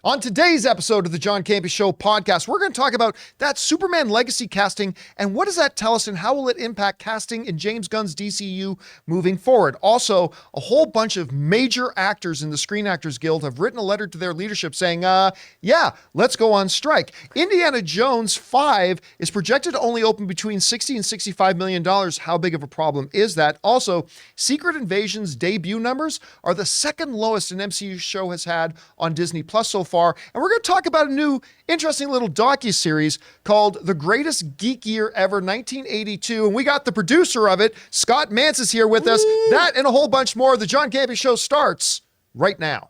On today's episode of the John Campea Show podcast, we're going to talk about that Superman legacy casting and what does that tell us and how will it impact casting in James Gunn's DCU moving forward. Also, a whole bunch of major actors in the Screen Actors Guild have written a letter to their leadership saying, yeah, let's go on strike. Indiana Jones 5 is projected to only open between $60 and $65 million. How big of a problem is that? Also, Secret Invasion's debut numbers are the second lowest an MCU show has had on Disney Plus so far. And we're going to talk about a new interesting little docuseries called The Greatest Geek Year Ever 1982. And we got the producer of it, Scott Mantz, is here with us. That and a whole bunch more. The John Campea Show starts right now.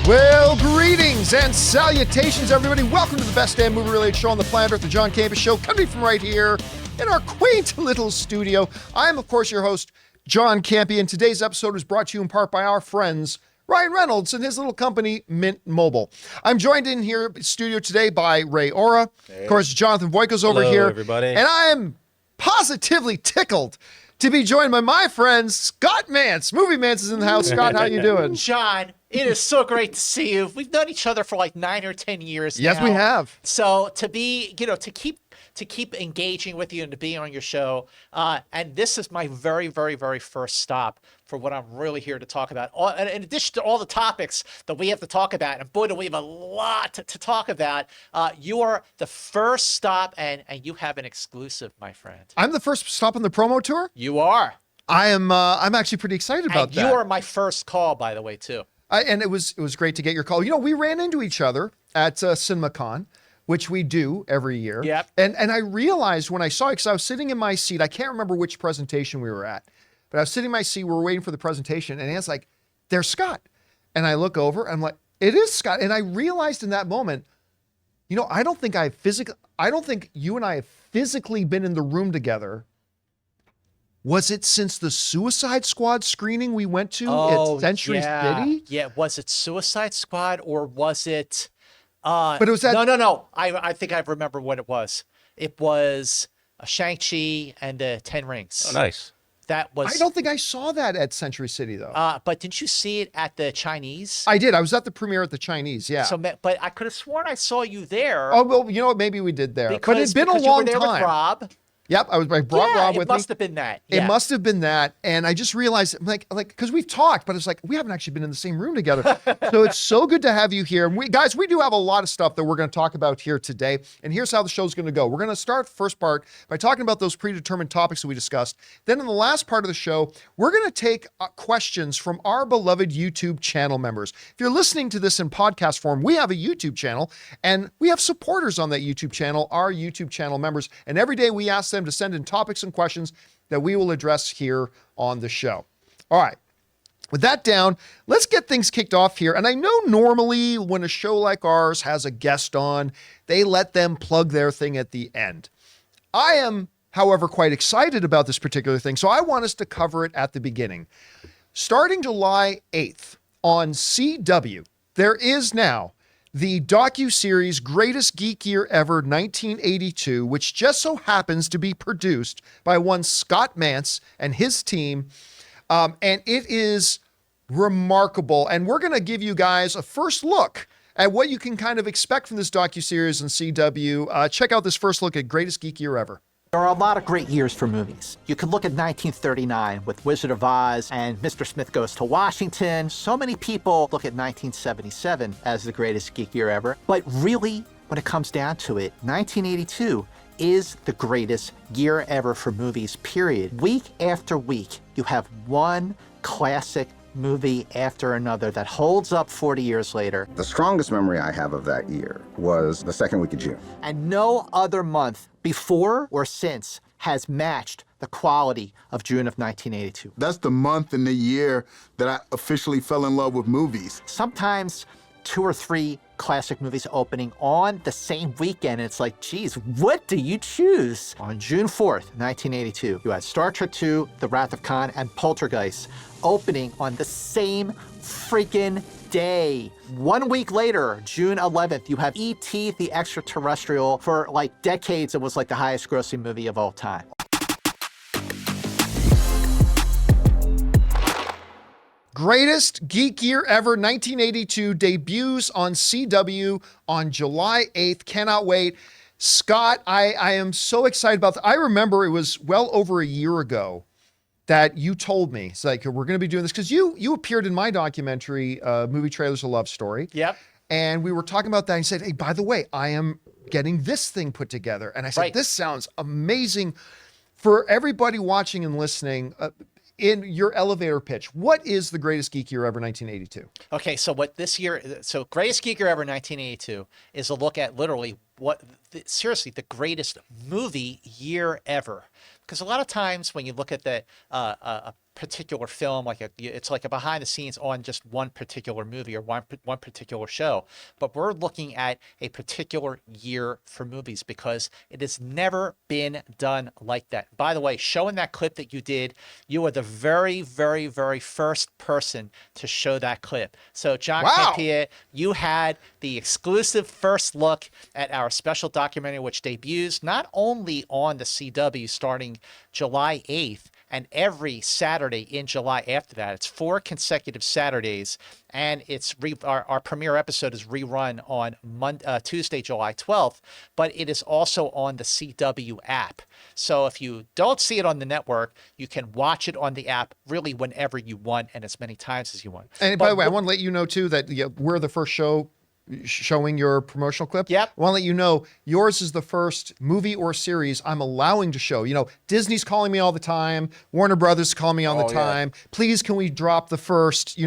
Well, greetings and salutations, everybody. Welcome to the best damn movie-related show on the planet Earth, the John Campea Show, coming from right here in our quaint little studio. I am, of course, your host, John Campea, and today's episode is brought to you in part by our friends, Ryan Reynolds and his little company, Mint Mobile. I'm joined in here in studio today by Ray Ora. Hey. Of course, Jonathan Voico's over here. Everybody. And I am positively tickled to be joined by my friend, Scott Mantz. Movie Mantz is in the house. Scott, how you doing? John, it is so great to see you. We've known each other for like 9 or 10 years Yes, now. we have. So to be, to keep engaging with you and to be on your show. And this is my very, very, very first stop for what I'm really here to talk about. In addition to all the topics that we have to talk about, and boy, do we have a lot to talk about. You are the first stop, and you have an exclusive, my friend. I'm the first stop on the promo tour? You are. I'm actually pretty excited about that. And you are my first call, by the way, too. And it was great to get your call. You know, we ran into each other at CinemaCon, which we do every year. Yep. And I realized when I saw it, because I was sitting in my seat, I can't remember which presentation we were at, but I was sitting in my seat, we were waiting for the presentation, and it's like, there's Scott. And I look over, and I'm like, it is Scott. And I realized in that moment, you know, I don't think you and I have physically been in the room together. Was it since the Suicide Squad screening we went to at Century City? Yeah, was it Suicide Squad or was it... but it was that... No. I think I remember what it was. It was Shang-Chi and the 10 Rings. Oh, nice. That was... I don't think I saw that at Century City, though. But didn't you see it at the Chinese? I did. I was at the premiere at the Chinese, yeah. So, but I could have sworn I saw you there. Oh, well, you know what? Maybe we did there. Because, but it's been a long you were there time. With Rob. Yep, I brought Rob with me. It must have been that. Yeah. It must have been that. And I just realized, like, because we've talked, but it's like, we haven't actually been in the same room together. So it's so good to have you here. And we do have a lot of stuff that we're going to talk about here today. And here's how the show's going to go. We're going to start the first part by talking about those predetermined topics that we discussed. Then in the last part of the show, we're going to take questions from our beloved YouTube channel members. If you're listening to this in podcast form, we have a YouTube channel and we have supporters on that YouTube channel, our YouTube channel members. And every day we ask them to send in topics and questions that we will address here on the show. All right. With that down, let's get things kicked off here. And I know normally when a show like ours has a guest on, they let them plug their thing at the end. I am, however, quite excited about this particular thing, so I want us to cover it at the beginning. Starting July 8th on CW, there is now the docuseries Greatest Geek Year Ever 1982, which just so happens to be produced by one Scott Mantz and his team. And it is remarkable. And we're going to give you guys a first look at what you can kind of expect from this docuseries on CW. Check out this first look at Greatest Geek Year Ever. There are a lot of great years for movies. You could look at 1939 with Wizard of Oz and Mr. Smith Goes to Washington. So many people look at 1977 as the greatest geek year ever. But really, when it comes down to it, 1982 is the greatest year ever for movies, period. Week after week, you have one classic movie after another that holds up 40 years later. The strongest memory I have of that year was the second week of June. And no other month before or since has matched the quality of June of 1982. That's the month and the year that I officially fell in love with movies. Sometimes 2 or 3 classic movies opening on the same weekend. It's like, geez, what do you choose? On June 4th, 1982, you had Star Trek II, The Wrath of Khan, and Poltergeist opening on the same freaking day. 1 week later, June 11th, you have E.T. the Extraterrestrial. For like decades, it was like the highest grossing movie of all time. Greatest Geek Year Ever 1982 debuts on CW on July 8th. Cannot wait. Scott, I am so excited about that. I remember it was well over a year ago that you told me, it's like, we're going to be doing this, because you appeared in my documentary, Movie Trailers, A Love Story. Yep. And we were talking about that. And he said, hey, by the way, I am getting this thing put together. And I said, this sounds amazing. For everybody watching and listening, in your elevator pitch, what is the greatest geek year ever 1982? Okay, so greatest geek year ever 1982 is a look at literally seriously, the greatest movie year ever. Because a lot of times when you look at a particular film, it's like a behind the scenes on just one particular movie or one particular show. But we're looking at a particular year for movies because it has never been done like that. By the way, showing that clip that you did, you are the very, very, very first person to show that clip. So John Campea, you had the exclusive first look at our special documentary, which debuts not only on the CW starting July 8th, and every Saturday in July after that. It's 4 consecutive Saturdays, and our premiere episode is rerun on Tuesday, July 12th, but it is also on the CW app. So if you don't see it on the network, you can watch it on the app really whenever you want and as many times as you want. And by the way, I want to let you know too that we're the first show showing your promotional clip. Yep. I want to let you know yours is the first movie or series I'm allowing to show. You know, Disney's calling me all the time. Warner Brothers call me all the time. Please, can we drop the first,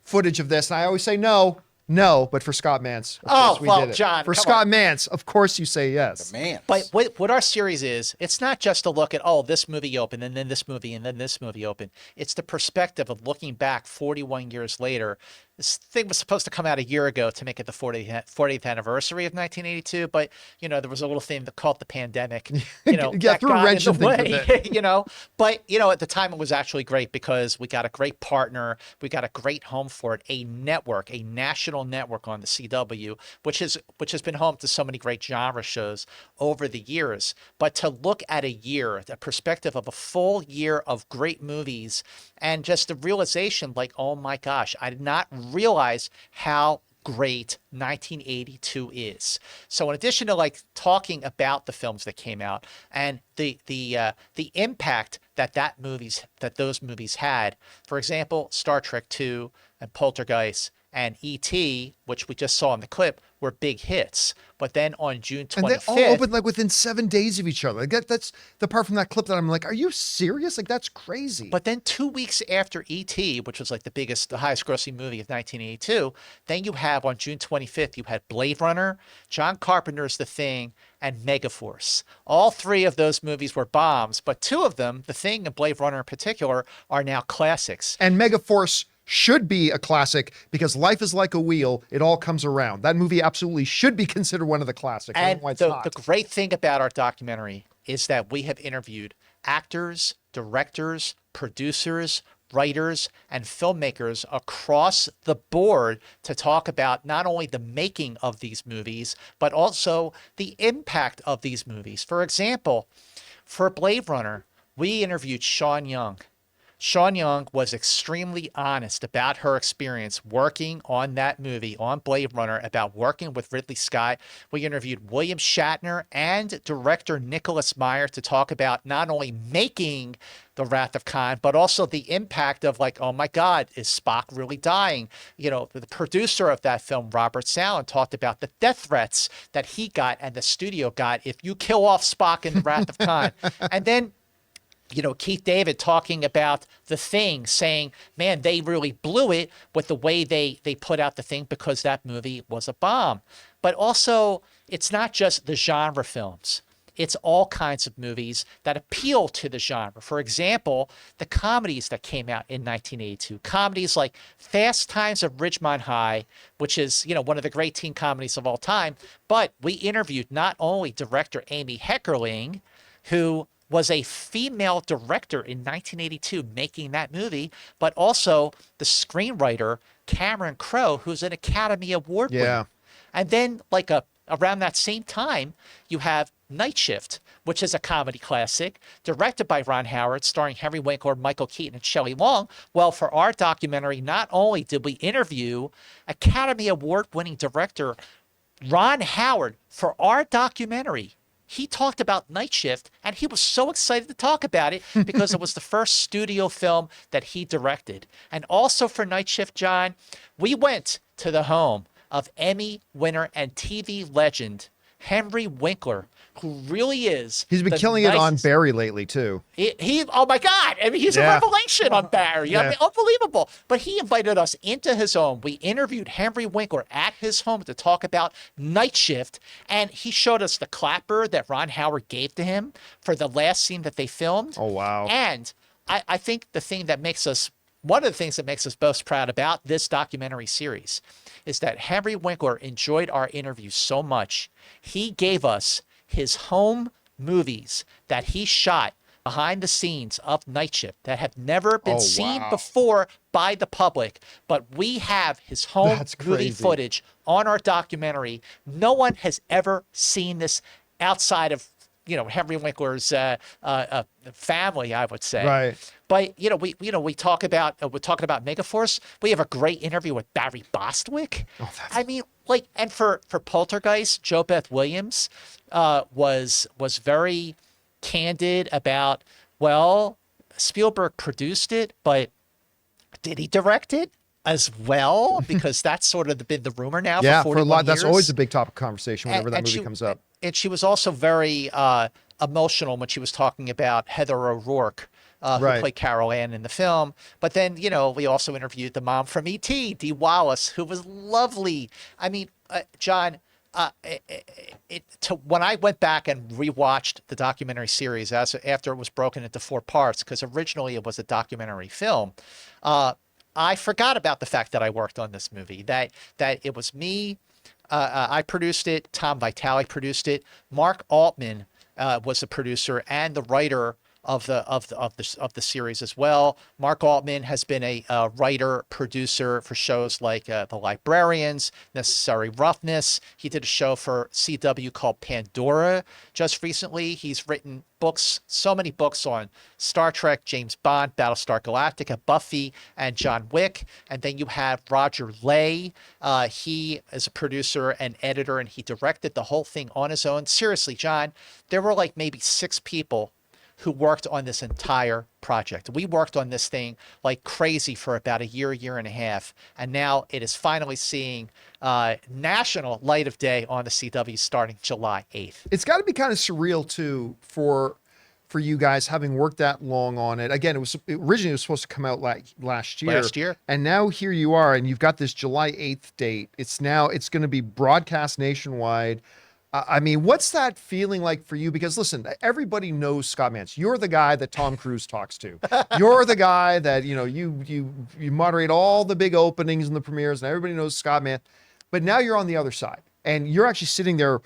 footage of this? And I always say no. But for Scott Mance, of course we did it. John, for Scott Mance, of course you say yes. Man. But what our series is, it's not just a look at, this movie opened, and then this movie, and then this movie opened. It's the perspective of looking back 41 years later. This thing was supposed to come out a year ago to make it the 40th anniversary of 1982, but there was a little thing called the pandemic. Yeah, threw a wrench in the way. But at the time it was actually great because we got a great partner, we got a great home for it, a network, a national network on the CW, which has been home to so many great genre shows over the years. But to look at a year, the perspective of a full year of great movies, and just the realization, like, oh my gosh, I did not realize how great 1982 is. So in addition to talking about the films that came out and the impact that those movies had, for example, Star Trek II and Poltergeist and E.T., which we just saw in the clip, were big hits. But then on June 25th... And they all opened within 7 days of each other. That's the part from that clip that I'm like, are you serious? That's crazy. But then 2 weeks after E.T., which was the highest grossing movie of 1982, then you have on June 25th, you had Blade Runner, John Carpenter's The Thing, and Megaforce. All 3 of those movies were bombs, but 2 of them, The Thing and Blade Runner in particular, are now classics. And Megaforce should be a classic because life is like a wheel. It all comes around. That movie absolutely should be considered one of the classics. And the great thing about our documentary is that we have interviewed actors, directors, producers, writers, and filmmakers across the board to talk about not only the making of these movies, but also the impact of these movies. For example, for Blade Runner, we interviewed Sean Young. Sean Young was extremely honest about her experience working on that movie, on Blade Runner, about working with Ridley Scott. We interviewed William Shatner and director Nicholas Meyer to talk about not only making The Wrath of Khan, but also the impact of oh my God, is Spock really dying? The producer of that film, Robert Sallin, talked about the death threats that he got and the studio got if you kill off Spock in The Wrath of Khan. And then Keith David talking about The Thing, saying, man, they really blew it with the way they put out The Thing because that movie was a bomb. But also, it's not just the genre films. It's all kinds of movies that appeal to the genre. For example, the comedies that came out in 1982. Comedies like Fast Times at Ridgemont High, which is, one of the great teen comedies of all time. But we interviewed not only director Amy Heckerling, who was a female director in 1982 making that movie, but also the screenwriter Cameron Crowe, who's an Academy Award winner. And then around that same time, you have Night Shift, which is a comedy classic, directed by Ron Howard, starring Henry Winkler, Michael Keaton, and Shelley Long. Well, for our documentary, not only did we interview Academy Award-winning director Ron Howard for our documentary, he talked about Night Shift, and he was so excited to talk about it because it was the first studio film that he directed. And also for Night Shift, John, we went to the home of Emmy winner and TV legend Henry Winkler, who really is. He's been killing it on Barry lately too. He oh my God. I mean, he's a revelation on Barry. I mean, unbelievable. But he invited us into his home. We interviewed Henry Winkler at his home to talk about Night Shift. And he showed us the clapper that Ron Howard gave to him for the last scene that they filmed. Oh, wow. And I think one of the things that makes us most proud about this documentary series is that Henry Winkler enjoyed our interview so much, he gave us his home movies that he shot behind the scenes of Night Shift that have never been seen before by the public. But we have his home movie footage on our documentary. No one has ever seen this outside of, Henry Winkler's family, I would say. Right. But we talk about we're talking about Megaforce. We have a great interview with Barry Bostwick. I mean, and for Poltergeist, Jo Beth Williams was very candid about, well, Spielberg produced it, but did he direct it as well? Because that's sort of been the rumor now. Yeah, for a lot. That's always a big topic of conversation whenever that movie comes up. And she was also very emotional when she was talking about Heather O'Rourke, who played Carol Ann in the film. But then, we also interviewed the mom from E.T., Dee Wallace, who was lovely. I mean, John, when I went back and rewatched the documentary series after it was broken into 4 parts, because originally it was a documentary film, I forgot about the fact that I worked on this movie, that it was me. I produced it. Tom Vitale produced it. Mark Altman was the producer and the writer of the series as well. Mark Altman has been a writer producer for shows like The Librarians, Necessary Roughness. He did a show for CW called Pandora just recently. He's written books, so many books on Star Trek, James Bond, Battlestar Galactica, Buffy, and John Wick. And then you have Roger Lay. He is a producer and editor, and he directed the whole thing on his own. Seriously, John, there were like maybe 6 people who worked on this entire project. We worked on this thing like crazy for about a year and a half, and now it is finally seeing national light of day on the CW starting July 8th. It's got to be kind of surreal too for you guys having worked that long on it. Again, originally was supposed to come out last year. And now here you are, and you've got this July 8th date. It's going to be broadcast nationwide. I mean, what's that feeling like for you? Because listen, everybody knows Scott Mantz. You're the guy that Tom Cruise talks to. You're the guy that, you moderate all the big openings and the premieres, and everybody knows Scott Mantz. But now you're on the other side, and you're actually sitting there.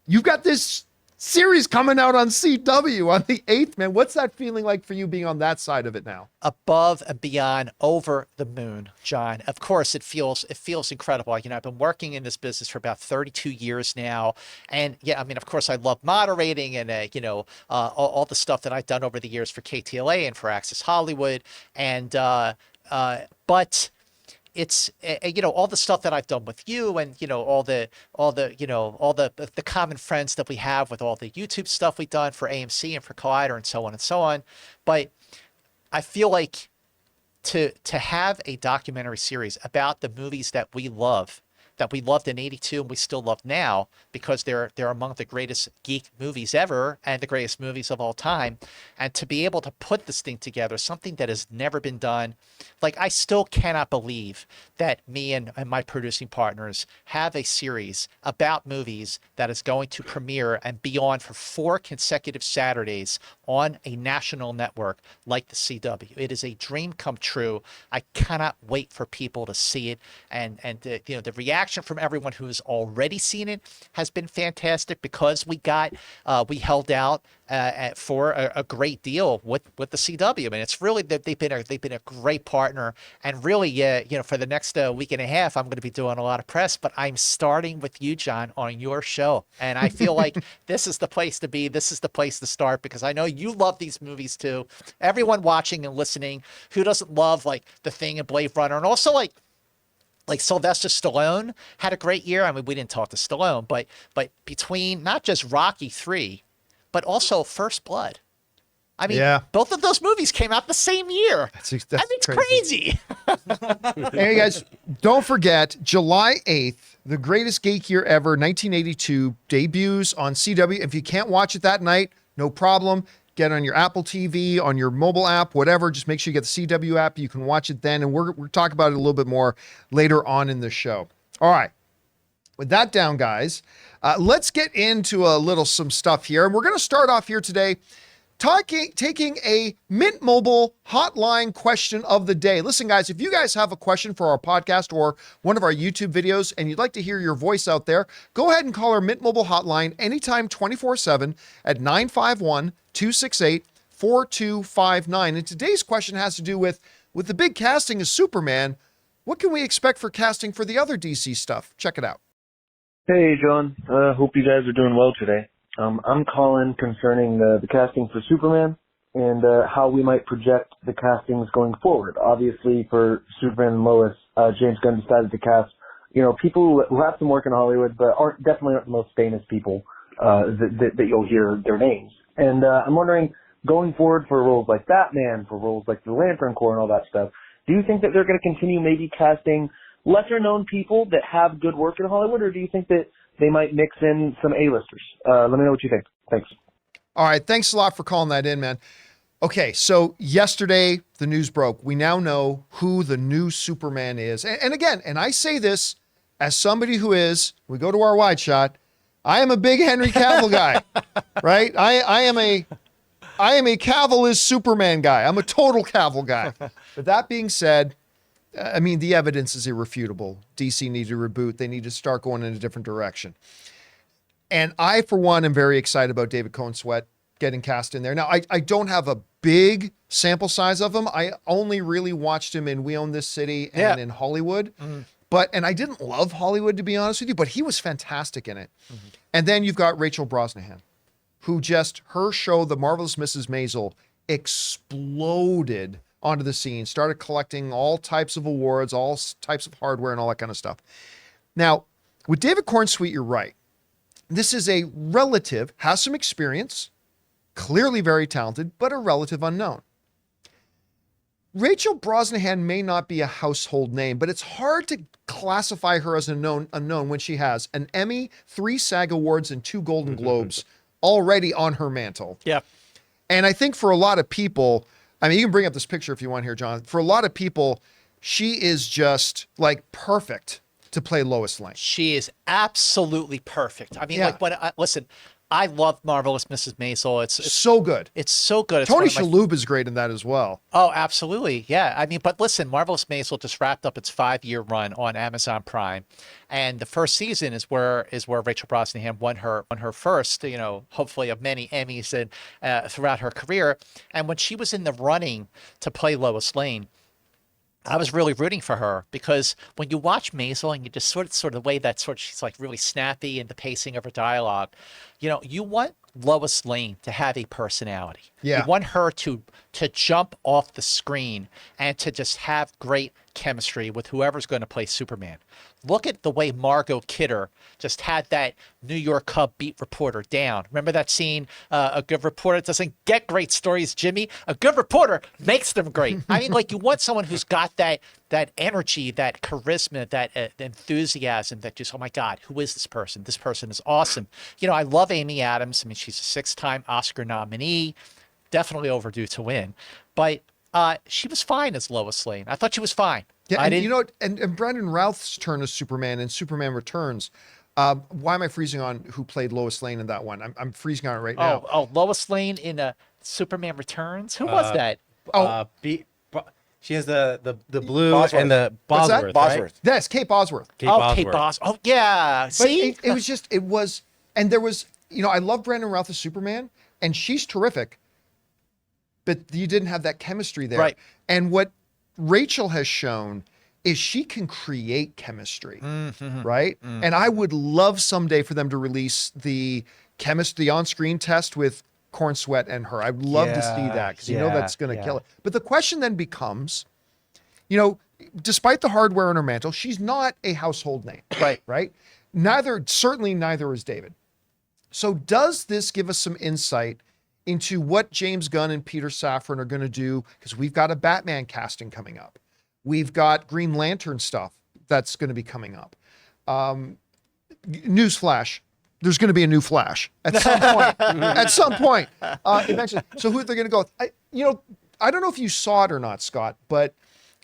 You've got this series coming out on CW on the 8th, man. What's that feeling like for you being on that side of it now? Above and beyond, over the moon, John. Of course, it feels incredible. I've been working in this business for about 32 years now. And yeah, I mean, of course, I love moderating and, all the stuff that I've done over the years for KTLA and for Access Hollywood. And, but it's all the stuff that I've done with you, and all the common friends that we have with all the YouTube stuff we've done for AMC and for Collider and so on and so on. But I feel like to have a documentary series about the movies that we loved in '82 and we still love now, because they're among the greatest geek movies ever and the greatest movies of all time, and to be able to put this thing together, something that has never been done. Like, I still cannot believe that me and my producing partners have a series about movies that is going to premiere and be on for 4 consecutive Saturdays on a national network like the CW. It is a dream come true. I cannot wait for people to see it, and the reaction from everyone who's already seen it has been fantastic, because we held out for a great deal with the CW. I mean, it's really that they've been a great partner, and really, for the next week and a half, I'm going to be doing a lot of press. But I'm starting with you, John, on your show, and I feel like this is the place to be. This is the place to start, because I know you love these movies too. Everyone watching and listening, who doesn't love like The Thing and Blade Runner, and also like Sylvester Stallone had a great year. I mean, we didn't talk to Stallone, but between not just Rocky 3, but also First Blood. I mean, both of those movies came out the same year. That's crazy. Hey, guys, don't forget, July 8th, the greatest geek year ever, 1982, debuts on CW. If you can't watch it that night, no problem. Get on your Apple TV, on your mobile app, whatever. Just make sure you get the CW app. You can watch it then, and we're talking about it a little bit more later on in the show. All right. With that down, guys, let's get into some stuff here. And we're going to start off here today taking a Mint Mobile hotline question of the day. Listen, guys, if you guys have a question for our podcast or one of our YouTube videos and you'd like to hear your voice out there, go ahead and call our Mint Mobile hotline anytime 24/7 at 951-268-4259. And today's question has to do with the big casting of Superman. What can we expect for casting for the other DC stuff? Check it out. Hey, John. Hope you guys are doing well today. I'm calling concerning the casting for Superman and how we might project the castings going forward. Obviously, for Superman and Lois, James Gunn decided to cast, people who have some work in Hollywood, but definitely aren't the most famous people that you'll hear their names. And I'm wondering, going forward for roles like Batman, for roles like the Lantern Corps and all that stuff, do you think that they're going to continue maybe casting lesser-known people that have good work in Hollywood, or do you think that they might mix in some A-listers? Let me know what you think. Thanks. All right. Thanks a lot for calling that in, man. Okay. So yesterday, the news broke. We now know who the new Superman is. And again, and I say this as somebody who we go to our wide shot, I am a big Henry Cavill guy, right? I am a Cavill is Superman guy. I'm a total Cavill guy. But that being said, I mean, the evidence is irrefutable. DC needs to reboot. They need to start going in a different direction. And I, for one, am very excited about David Cohn-Sweat getting cast in there. Now, I don't have a big sample size of him. I only really watched him in We Own This City and in Hollywood. Mm-hmm. And I didn't love Hollywood, to be honest with you, but he was fantastic in it. Mm-hmm. And then you've got Rachel Brosnahan, who her show, The Marvelous Mrs. Maisel, exploded onto the scene, started collecting all types of awards, all types of hardware and all that kind of stuff. Now, with David Cornsweet, you're right. This is a relative, has some experience, clearly very talented, but a relative unknown. Rachel Brosnahan may not be a household name, but it's hard to classify her as an unknown when she has an Emmy, 3 SAG Awards, and 2 Golden Globes already on her mantle. Yeah. And I think for a lot of people, I mean, you can bring up this picture if you want here, John. For a lot of people, she is just like perfect to play Lois Lane. She is absolutely perfect. I mean, listen, I love Marvelous Mrs. Maisel. It's so good. It's so good. It's Tony Shalhoub is great in that as well. Oh, absolutely. Yeah. I mean, but listen, Marvelous Maisel just wrapped up its 5-year run on Amazon Prime. And the first season is where Rachel Brosnahan won her first, hopefully of many Emmys throughout her career. And when she was in the running to play Lois Lane, I was really rooting for her, because when you watch Maisel and you just sort of the way that she's like really snappy and the pacing of her dialogue, you want Lois Lane to have a personality. Yeah. You want her to jump off the screen and to just have great chemistry with whoever's going to play Superman. Look at the way Margot Kidder just had that New York Cub beat reporter down. Remember that scene? A good reporter doesn't get great stories, Jimmy. A good reporter makes them great. I mean, like, you want someone who's got that energy, that charisma, that enthusiasm, that just, oh my God, who is this person? This person is awesome. I love Amy Adams. I mean, she's a 6-time Oscar nominee, definitely overdue to win. But she was fine as Lois Lane. I thought she was fine. Yeah, and Brandon Routh's turn as Superman in Superman Returns. Why am I freezing on who played Lois Lane in that one? I'm freezing on it right now. Oh, Lois Lane in Superman Returns? Who was that? She has the blue Bosworth. and the What's that? Bosworth, Bosworth. right? Yes, Kate Bosworth. Kate Bosworth. Oh, yeah. But See? it was, and there was, I love Brandon Routh as Superman, and she's terrific, but you didn't have that chemistry there. Right. And what Rachel has shown is she can create chemistry, right? And I would love someday for them to release the on-screen test with Corn Sweat and her. I'd love to see that because you know that's going to kill it. But the question then becomes, despite the hardware on her mantle, she's not a household name, right? Certainly neither is David. So does this give us some insight into what James Gunn and Peter Safran are going to do? Because we've got a Batman casting coming up. We've got Green Lantern stuff that's going to be coming up. Newsflash. There's going to be a new Flash at some point. At some point, eventually. So who they're going to go with? I don't know if you saw it or not, Scott, but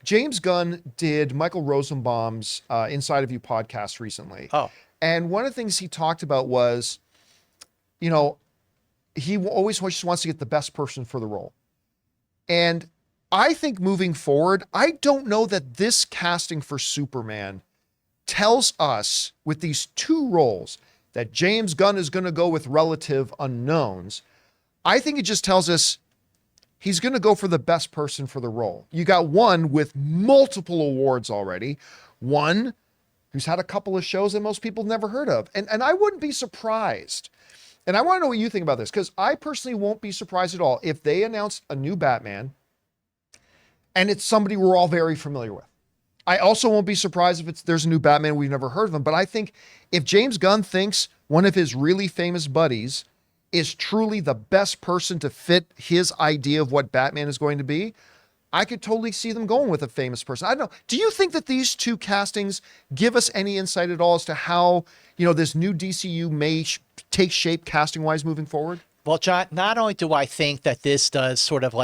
James Gunn did Michael Rosenbaum's Inside of You podcast recently. Oh. And one of the things he talked about was, he always just wants to get the best person for the role. And I think moving forward, I don't know that this casting for Superman tells us with these two roles that James Gunn is going to go with relative unknowns. I think it just tells us he's going to go for the best person for the role. You got one with multiple awards already, one who's had a couple of shows that most people have never heard of. And I wouldn't be surprised. And I want to know what you think about this, because I personally won't be surprised at all if they announce a new Batman and it's somebody we're all very familiar with. I also won't be surprised if there's a new Batman we've never heard of him. But I think if James Gunn thinks one of his really famous buddies is truly the best person to fit his idea of what Batman is going to be, I could totally see them going with a famous person. I don't know. Do you think that these two castings give us any insight at all as to how, this new DCU may take shape casting-wise moving forward? Well, John, not only do I think that this does sort of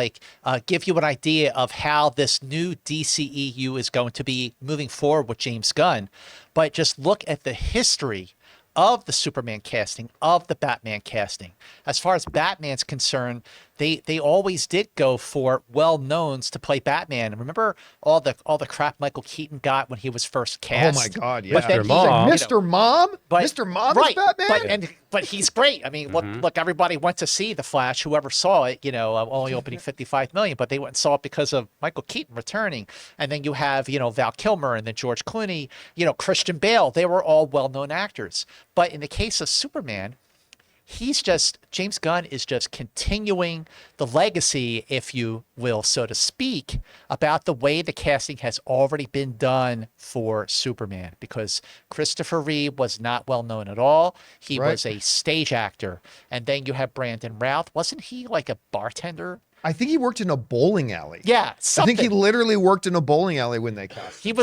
give you an idea of how this new DCEU is going to be moving forward with James Gunn, but just look at the history of the Superman casting, of the Batman casting. As far as Batman's concerned, they always did go for well-knowns to play Batman. Remember all the crap Michael Keaton got when he was first cast? Oh my God, yeah. But then Mr. Mom. Mr. Mom? But, Mr. Mom right, is Batman? But he's great. I mean, look, everybody went to see The Flash. Whoever saw it, only opening 55 million, but they went and saw it because of Michael Keaton returning. And then you have, Val Kilmer and then George Clooney, Christian Bale. They were all well-known actors. But in the case of Superman, James Gunn is just continuing the legacy, if you will, so to speak, about the way the casting has already been done for Superman, because Christopher Reeve was not well known at all. He was a stage actor. And then you have Brandon Routh. Wasn't he like a bartender? I think he worked in a bowling alley. Yeah, something. I think he literally worked in a bowling alley when they cast him. He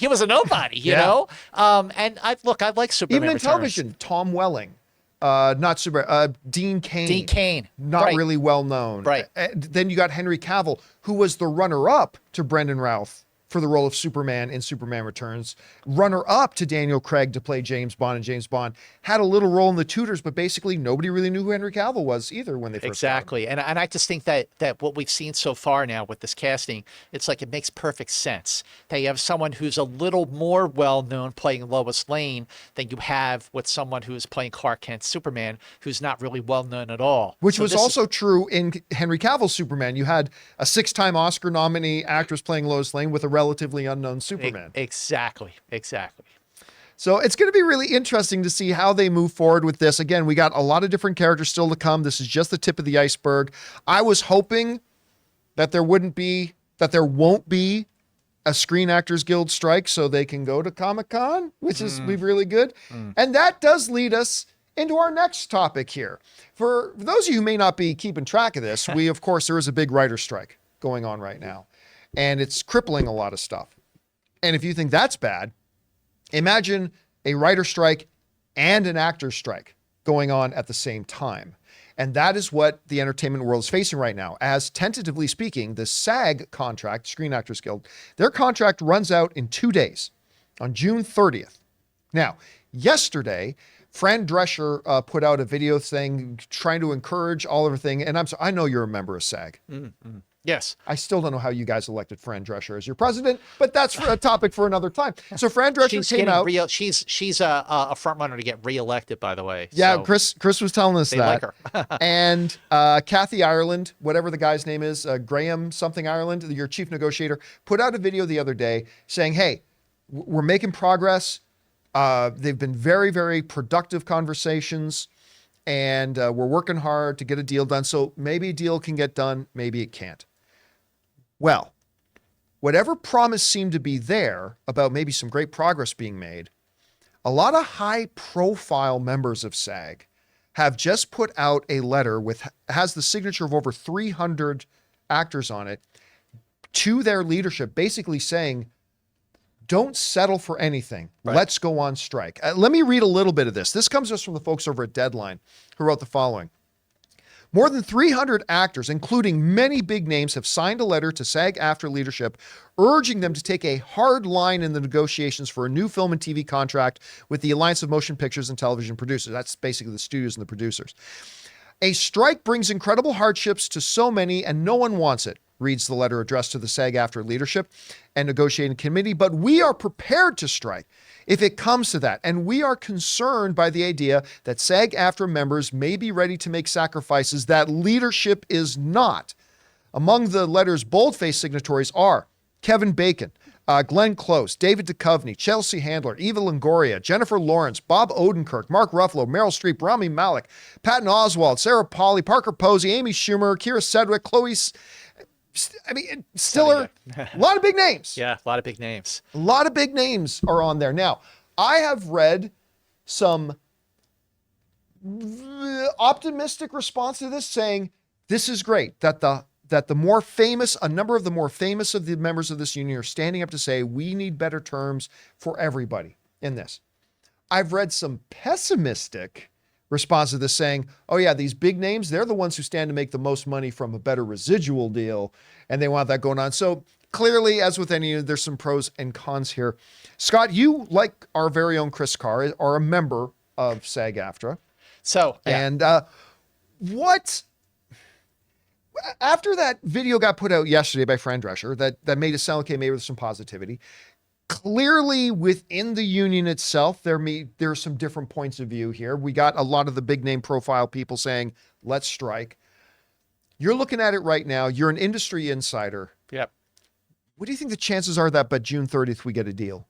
was a nobody, you know? And I like Superman Even in Returns. television, Tom Welling. Dean Cain. Dean Cain. Not Right. really well known. Right. Then you got Henry Cavill, who was the runner-up to Brendan Routh for the role of Superman in Superman Returns. Runner-up to Daniel Craig to play James Bond, and James Bond had a little role in The Tudors, but basically nobody really knew who Henry Cavill was either when they first Exactly. And I just think that what we've seen so far now with this casting, it's like it makes perfect sense. That you have someone who's a little more well-known playing Lois Lane than you have with someone who's playing Clark Kent Superman, who's not really well-known at all. Which So was this also true in Henry Cavill's Superman. You had a 6-time Oscar nominee actress playing Lois Lane with a relatively unknown Superman. Exactly. So it's going to be really interesting to see how they move forward with this. Again, we got a lot of different characters still to come. This is just the tip of the iceberg. I was hoping that there won't be a Screen Actors Guild strike so they can go to Comic-Con, which is be really good. And that does lead us into our next topic here. For those of you who may not be keeping track of this, of course, there is a big writer's strike going on right now, and it's crippling a lot of stuff. And if you think that's bad, imagine a writer strike and an actor strike going on at the same time. And that is what the entertainment world is facing right now. As tentatively speaking, the SAG contract, Screen Actors Guild, their contract runs out in 2 days, on June 30th. Now, yesterday, Fran Drescher put out a video thing trying to encourage all everything. And I know you're a member of SAG. Yes. I still don't know how you guys elected Fran Drescher as your president, but that's for a topic for another time. So Fran Drescher came out. She's a front runner to get reelected, by the way. Yeah, So Chris was telling us they that. like her. And Kathy Ireland, whatever the guy's name is, Graham something Ireland, your chief negotiator, put out a video the other day saying, hey, we're making progress. They've been very, very productive conversations, and we're working hard to get a deal done. So maybe a deal can get done, maybe it can't. Well, whatever promise seemed to be there about maybe some great progress being made, a lot of high-profile members of SAG have just put out a letter has the signature of over 300 actors on it to their leadership, basically saying, don't settle for anything. Right. Let's go on strike. Let me read a little bit of this. This comes to us from the folks over at Deadline, who wrote the following. More than 300 actors, including many big names, have signed a letter to SAG-AFTRA leadership urging them to take a hard line in the negotiations for a new film and TV contract with the Alliance of Motion Pictures and Television Producers. That's basically the studios and the producers. A strike brings incredible hardships to so many, and no one wants it, reads the letter addressed to the SAG-AFTRA leadership and negotiating committee. But we are prepared to strike if it comes to that. And we are concerned by the idea that SAG-AFTRA members may be ready to make sacrifices that leadership is not. Among the letter's boldface signatories are Kevin Bacon, Glenn Close, David Duchovny, Chelsea Handler, Eva Longoria, Jennifer Lawrence, Bob Odenkirk, Mark Ruffalo, Meryl Streep, Rami Malek, Patton Oswalt, Sarah Polley, Parker Posey, Amy Schumer, Kira Sedgwick, Stiller, a lot of big names. Yeah, a lot of big names. A lot of big names are on there. Now, I have read some optimistic response to this saying, this is great, that the more famous, a number of the more famous of the members of this union are standing up to say, we need better terms for everybody in this. I've read some pessimistic response to this saying, oh yeah, these big names, they're the ones who stand to make the most money from a better residual deal, and they want that going on. So clearly, as with any, there's some pros and cons here. Scott, you, like our very own Chris Carr, are a member of SAG-AFTRA. So, yeah. And after that video got put out yesterday by Fran Drescher, that made it sound like maybe there's some positivity. Clearly, within the union itself, there are some different points of view here. We got a lot of the big name profile people saying, let's strike. You're looking at it right now. You're an industry insider. Yep. What do you think the chances are that by June 30th we get a deal?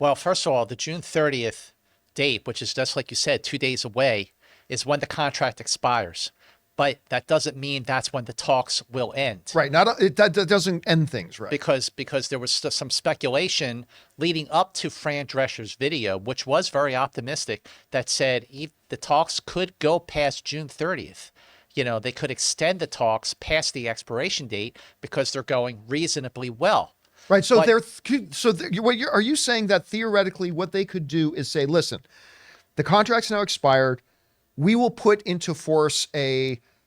Well, first of all, the June 30th date, which is just like you said, 2 days away, is when the contract expires. But that doesn't mean that's when the talks will end. Right. That doesn't end things, right? Because there was some speculation leading up to Fran Drescher's video, which was very optimistic, that said the talks could go past June 30th. You know, they could extend the talks past the expiration date because they're going reasonably well. Right. So are you saying that theoretically what they could do is say, listen, the contract's now expired. We will put into force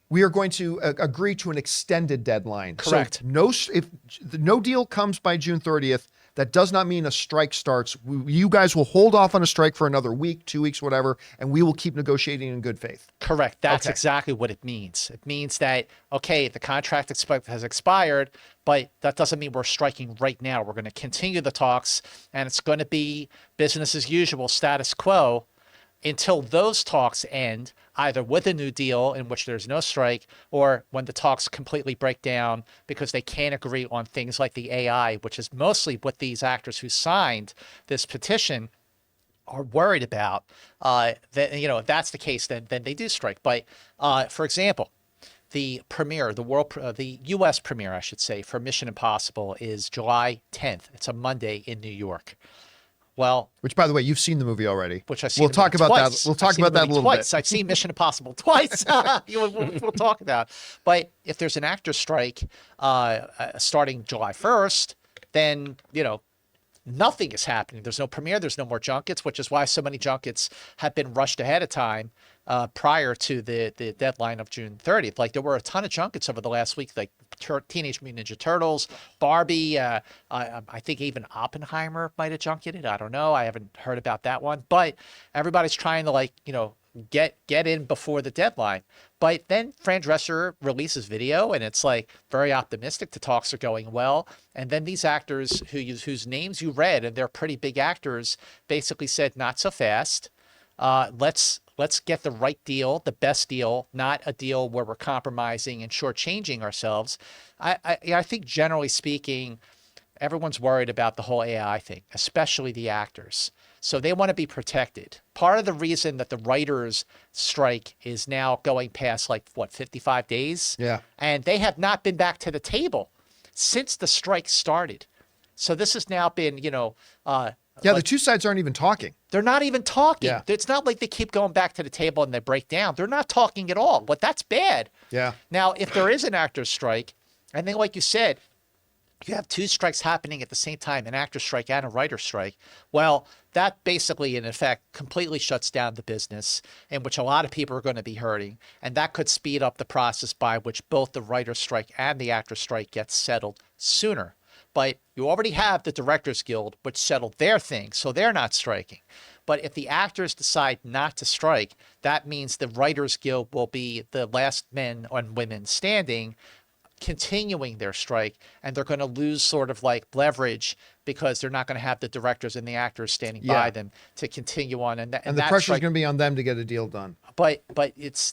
we are going to agree to an extended deadline. Correct. So if no deal comes by June 30th, that does not mean a strike starts. You guys will hold off on a strike for another week, 2 weeks, whatever, and we will keep negotiating in good faith. Correct. That's Okay. exactly what it means. It means that, okay, the contract has expired, but that doesn't mean we're striking right now. We're going to continue the talks, and it's going to be business as usual, status quo, until those talks end, either with a new deal in which there's no strike, or when the talks completely break down because they can't agree on things like the AI, which is mostly what these actors who signed this petition are worried about. If that's the case, then they do strike. But for example, the U.S. premiere, I should say, for Mission Impossible is July 10th. It's a Monday in New York. Well, which, by the way, you've seen the movie already. Which I've seen. We'll talk about twice. that. We'll talk about that a little bit. I've seen Mission Impossible twice. We'll talk about. But if there's an actor strike starting July 1st, then nothing is happening. There's no premiere. There's no more junkets, which is why so many junkets have been rushed ahead of time prior to the deadline of June 30th. Like there were a ton of junkets over the last week, like Teenage Mutant Ninja Turtles, Barbie. I think even Oppenheimer might have junketed. I don't know. I haven't heard about that one. But everybody's trying to, like, you know, get in before the deadline. But then Fran Drescher releases video, and it's like very optimistic. The talks are going well. And then these actors whose names you read, and they're pretty big actors, basically said, not so fast. Let's get the right deal, the best deal, not a deal where we're compromising and shortchanging ourselves. I think generally speaking, everyone's worried about the whole AI thing, especially the actors. So they want to be protected. Part of the reason that the writers' strike is now going past, like, what, 55 days? Yeah. And they have not been back to the table since the strike started. So this has now been, you know, the two sides aren't even talking. they're not even talking. Yeah. It's not like they keep going back to the table and they break down. They're not talking at all. But that's bad. Yeah. Now, if there is an actor's strike, and then, like you said, you have two strikes happening at the same time, an actor strike and a writer strike. Well, that basically, in effect, completely shuts down the business, in which a lot of people are going to be hurting. And that could speed up the process by which both the writer strike and the actor strike gets settled sooner. But you already have the Directors Guild, which settled their thing, so they're not striking. But if the actors decide not to strike, that means the Writers Guild will be the last men and women standing, continuing their strike, and they're going to lose sort of like leverage because they're not going to have the directors and the actors standing by them to continue on. And the pressure is going to be on them to get a deal done. But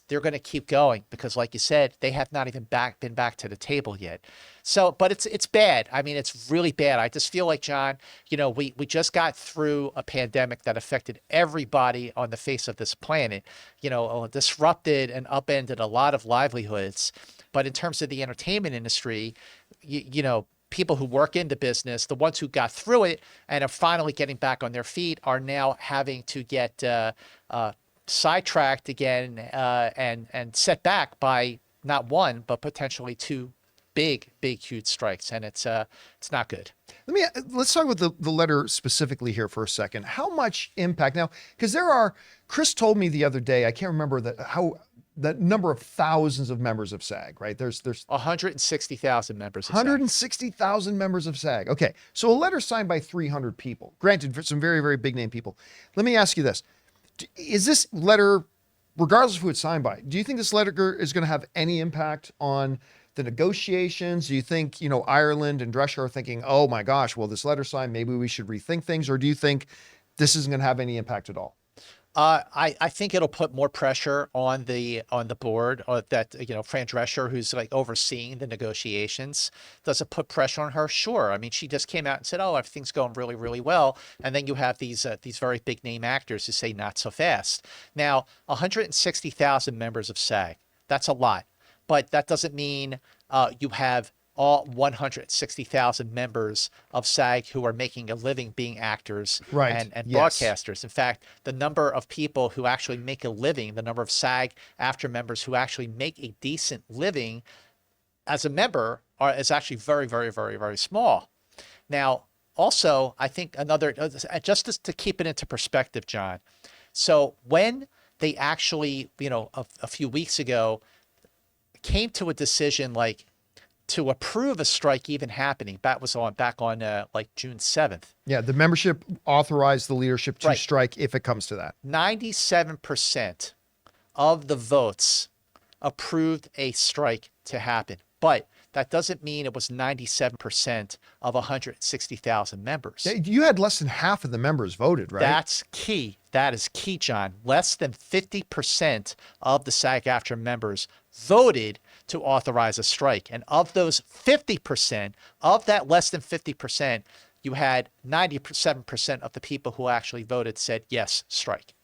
they're going to keep going because, like you said, they have not even been back to the table yet. So, but it's bad. I mean, it's really bad. I just feel like, John, you know, we just got through a pandemic that affected everybody on the face of this planet, you know, disrupted and upended a lot of livelihoods. But in terms of the entertainment industry, you know, people who work in the business, the ones who got through it and are finally getting back on their feet, are now having to get sidetracked again and set back by not one, but potentially two big, huge strikes. And it's not good. Let's talk about the letter specifically here for a second. How much impact now? Because Chris told me the other day, I can't remember the number of thousands of members of SAG, right? There's 160,000 members of 160,000 members of SAG. Okay. So a letter signed by 300 people, granted for some very, very big name people. Let me ask you this. Is this letter, regardless of who it's signed by, do you think this letter is going to have any impact on the negotiations? Do you think, you know, Ireland and Drescher are thinking, oh my gosh, well, this letter signed, maybe we should rethink things? Or do you think this isn't going to have any impact at all? I think it'll put more pressure on the board, or that, you know, Fran Drescher, who's like overseeing the negotiations. Does it put pressure on her? Sure. I mean, she just came out and said, oh, everything's going really, really well. And then you have these very big name actors who say not so fast. Now, 160,000 members of SAG, that's a lot, but that doesn't mean you have all 160,000 members of SAG who are making a living being actors and broadcasters. In fact, the number of people who actually make a living, the number of SAG after members who actually make a decent living as a member is actually very, very, very, very small. Now, also, I think just to keep it into perspective, John. So when they actually, you know, a few weeks ago came to a decision like to approve a strike even happening, back on like June 7th. Yeah, the membership authorized the leadership to strike if it comes to that. 97% of the votes approved a strike to happen. But that doesn't mean it was 97% of 160,000 members. You had less than half of the members voted, right? That's key. That is key, John. Less than 50% of the SAG-AFTRA members voted to authorize a strike. And of those 50%, of that less than 50%, you had 97% of the people who actually voted said, yes, strike.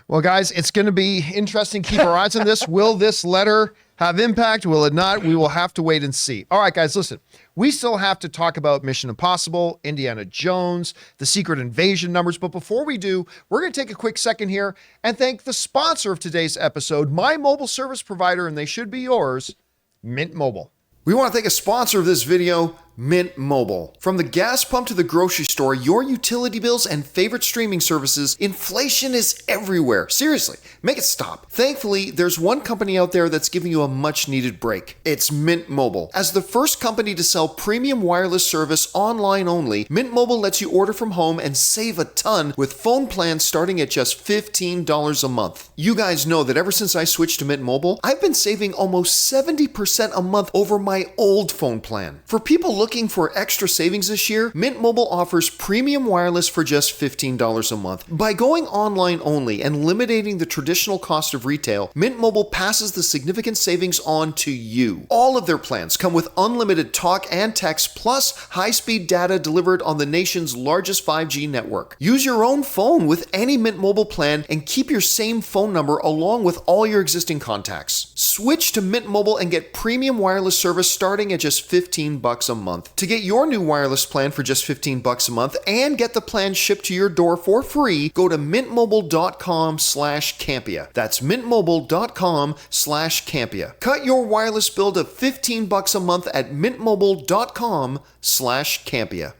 Well, guys, it's going to be interesting. Keep our eyes on this. Will this letter have impact? Will it not? We will have to wait and see. All right, guys, listen. We still have to talk about Mission Impossible, Indiana Jones, the Secret Invasion numbers. But before we do, we're going to take a quick second here and thank the sponsor of today's episode, my mobile service provider, and they should be yours, Mint Mobile. We want to thank a sponsor of this video, Mint Mobile. From the gas pump to the grocery store, your utility bills and favorite streaming services, inflation is everywhere. Seriously, make it stop. Thankfully, there's one company out there that's giving you a much needed break. It's Mint Mobile. As the first company to sell premium wireless service online only, Mint Mobile lets you order from home and save a ton with phone plans starting at just $15 a month. You guys know that ever since I switched to Mint Mobile, I've been saving almost 70% a month over my old phone plan. For people looking for extra savings this year, Mint Mobile offers premium wireless for just $15 a month. By going online only and eliminating the traditional cost of retail, Mint Mobile passes the significant savings on to you. All of their plans come with unlimited talk and text plus high-speed data delivered on the nation's largest 5G network. Use your own phone with any Mint Mobile plan and keep your same phone number along with all your existing contacts. Switch to Mint Mobile and get premium wireless service starting at just $15 a month. To get your new wireless plan for just $15 a month and get the plan shipped to your door for free, go to mintmobile.com/Campea. That's mintmobile.com/Campea. Cut your wireless bill to $15 a month at mintmobile.com/Campea.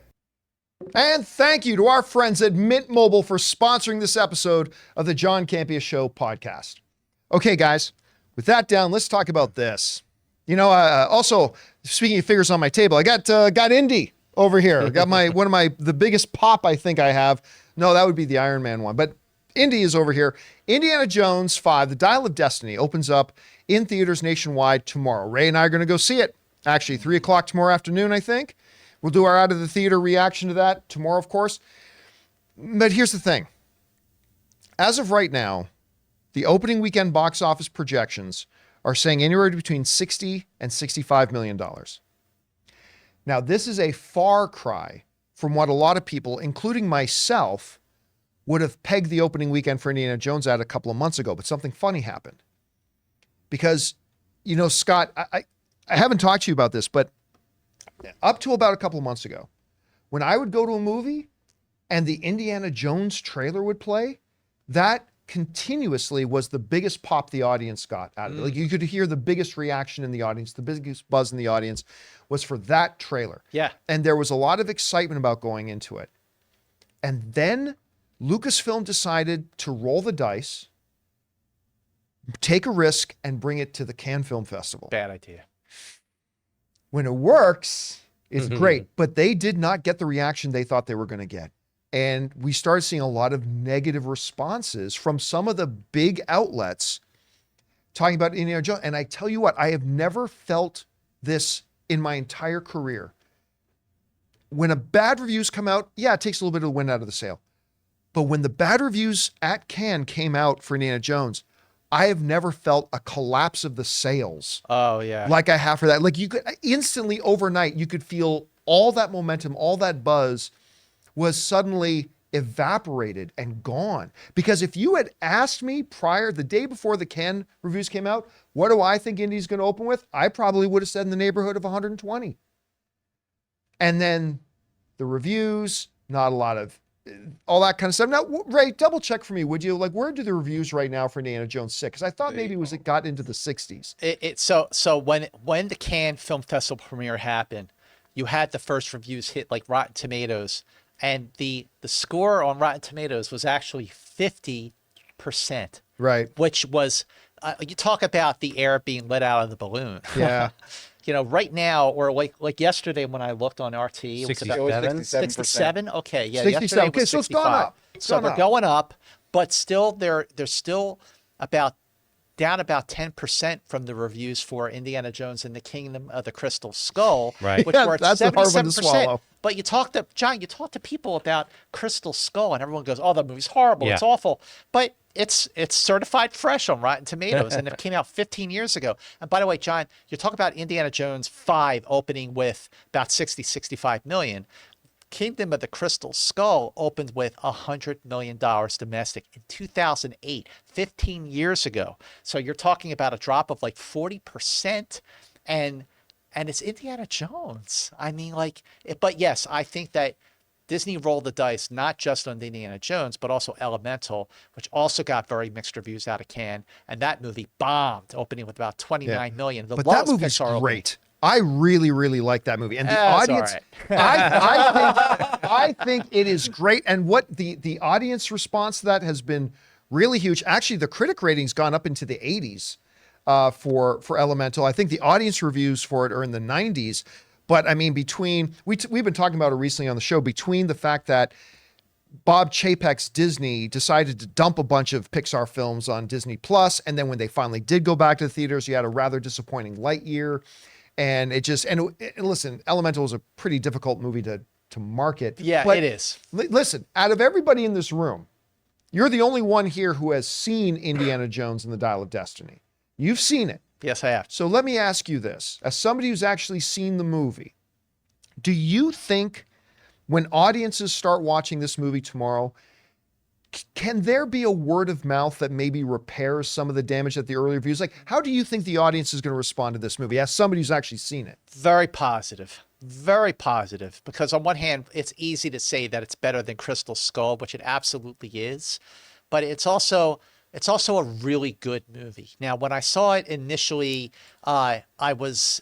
And thank you to our friends at Mint Mobile for sponsoring this episode of the John Campea Show podcast. Okay, guys, with that down, let's talk about this. You know, also, speaking of figures on my table, I got Indy over here. I got the biggest pop I think I have. No, that would be the Iron Man one. But Indy is over here. Indiana Jones 5, The Dial of Destiny, opens up in theaters nationwide tomorrow. Ray and I are going to go see it. Actually, 3 o'clock tomorrow afternoon, I think. We'll do our out of the theater reaction to that tomorrow, of course. But here's the thing. As of right now, the opening weekend box office projections are saying anywhere between $60 and $65 million. Now, this is a far cry from what a lot of people, including myself, would have pegged the opening weekend for Indiana Jones at a couple of months ago, but something funny happened. Because, you know, Scott, I haven't talked to you about this, but up to about a couple of months ago, when I would go to a movie and the Indiana Jones trailer would play, that continuously was the biggest pop the audience got out of it. Like, you could hear the biggest reaction in the audience, the biggest buzz in the audience was for that trailer. Yeah. And there was a lot of excitement about going into it. And then Lucasfilm decided to roll the dice, take a risk, and bring it to the Cannes Film Festival. Bad idea. When it works, it's great, but they did not get the reaction they thought they were going to get. And we started seeing a lot of negative responses from some of the big outlets talking about Indiana Jones. And I tell you what, I have never felt this in my entire career. When a bad reviews come out, yeah, it takes a little bit of the wind out of the sail. But when the bad reviews at Cannes came out for Indiana Jones, I have never felt a collapse of the sales. Oh, yeah. Like I have for that. Like, you could instantly overnight, you could feel all that momentum, all that buzz was suddenly evaporated and gone. Because if you had asked me prior, the day before the Cannes reviews came out, what do I think Indy's going to open with? I probably would have said in the neighborhood of 120. And then the reviews, not a lot of all that kind of stuff. Now, Ray, double check for me, would you? Like, where do the reviews right now for Indiana Jones 6? Because I thought maybe it got into the 60s. So when the Cannes Film Festival premiere happened, you had the first reviews hit like Rotten Tomatoes, and the score on Rotten Tomatoes was actually 50%. Right. Which was, you talk about the air being let out of the balloon. Yeah. You know, right now, or like yesterday when I looked on RT, it was about 67. Okay, yeah, 67. yesterday Okay, was so it's 65. gone up. So they're going up, but still they're still down about 10% from the reviews for Indiana Jones and the Kingdom of the Crystal Skull, right? Which were at that's a hard one to 77%. swallow. But you talk to people about Crystal Skull, and everyone goes, "Oh, that movie's horrible. Yeah. It's awful." But it's certified fresh on Rotten Tomatoes, and it came out 15 years ago. And by the way, John, you talk about Indiana Jones 5 opening with about 65 million. Kingdom of the Crystal Skull opened with $100 million domestic in 2008, 15 years ago. So you're talking about a drop of like 40%, and it's Indiana Jones. I mean, like, but yes, I think that Disney rolled the dice, not just on Indiana Jones, but also Elemental, which also got very mixed reviews out of Cannes. And that movie bombed, opening with about 29 million. But that movie's great. I really, really like that movie, and the That's all audience. right. I think it is great, and what the audience response to that has been really huge. Actually, the critic rating's gone up into the 80s for Elemental. I think the audience reviews for it are in the 90s. But I mean, we've been talking about it recently on the show. Between the fact that Bob Chapek's Disney decided to dump a bunch of Pixar films on Disney Plus, and then when they finally did go back to the theaters, you had a rather disappointing Lightyear, and listen, Elemental is a pretty difficult movie to market. Yeah, but it is. Listen, out of everybody in this room, you're the only one here who has seen Indiana Jones and the Dial of Destiny. You've seen it. Yes, I have. So let me ask you this, as somebody who's actually seen the movie, do you think when audiences start watching this movie tomorrow, can there be a word of mouth that maybe repairs some of the damage that the early reviews? Like, how do you think the audience is going to respond to this movie as somebody who's actually seen it? Very positive. Very positive. Because on one hand, it's easy to say that it's better than Crystal Skull, which it absolutely is. But it's also a really good movie. Now, when I saw it initially, I was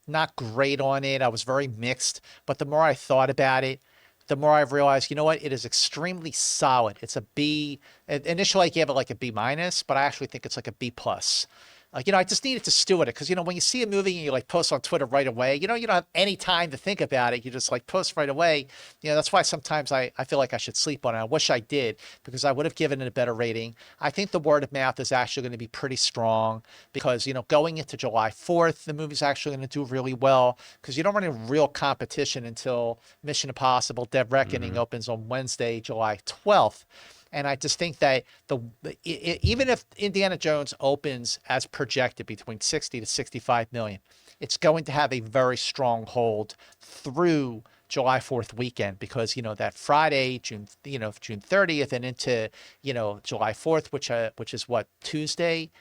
not great on it. I was very mixed. But the more I thought about it, the more I've realized, you know what? It is extremely solid. It's a B. Initially, I gave it like a B minus, but I actually think it's like a B plus. I just needed to stew it because, when you see a movie and you like post on Twitter right away, you don't have any time to think about it. You just like post right away. That's why sometimes I feel like I should sleep on it. I wish I did because I would have given it a better rating. I think the word of mouth is actually going to be pretty strong because, going into July 4th, the movie's actually going to do really well because you don't run a real competition until Mission Impossible Dead Reckoning opens on Wednesday, July 12th. And I just think that even if Indiana Jones opens as projected between 60 to 65 million, it's going to have a very strong hold through July 4th weekend because, that Friday, June 30th and into, July 4th, which is what, Tuesday,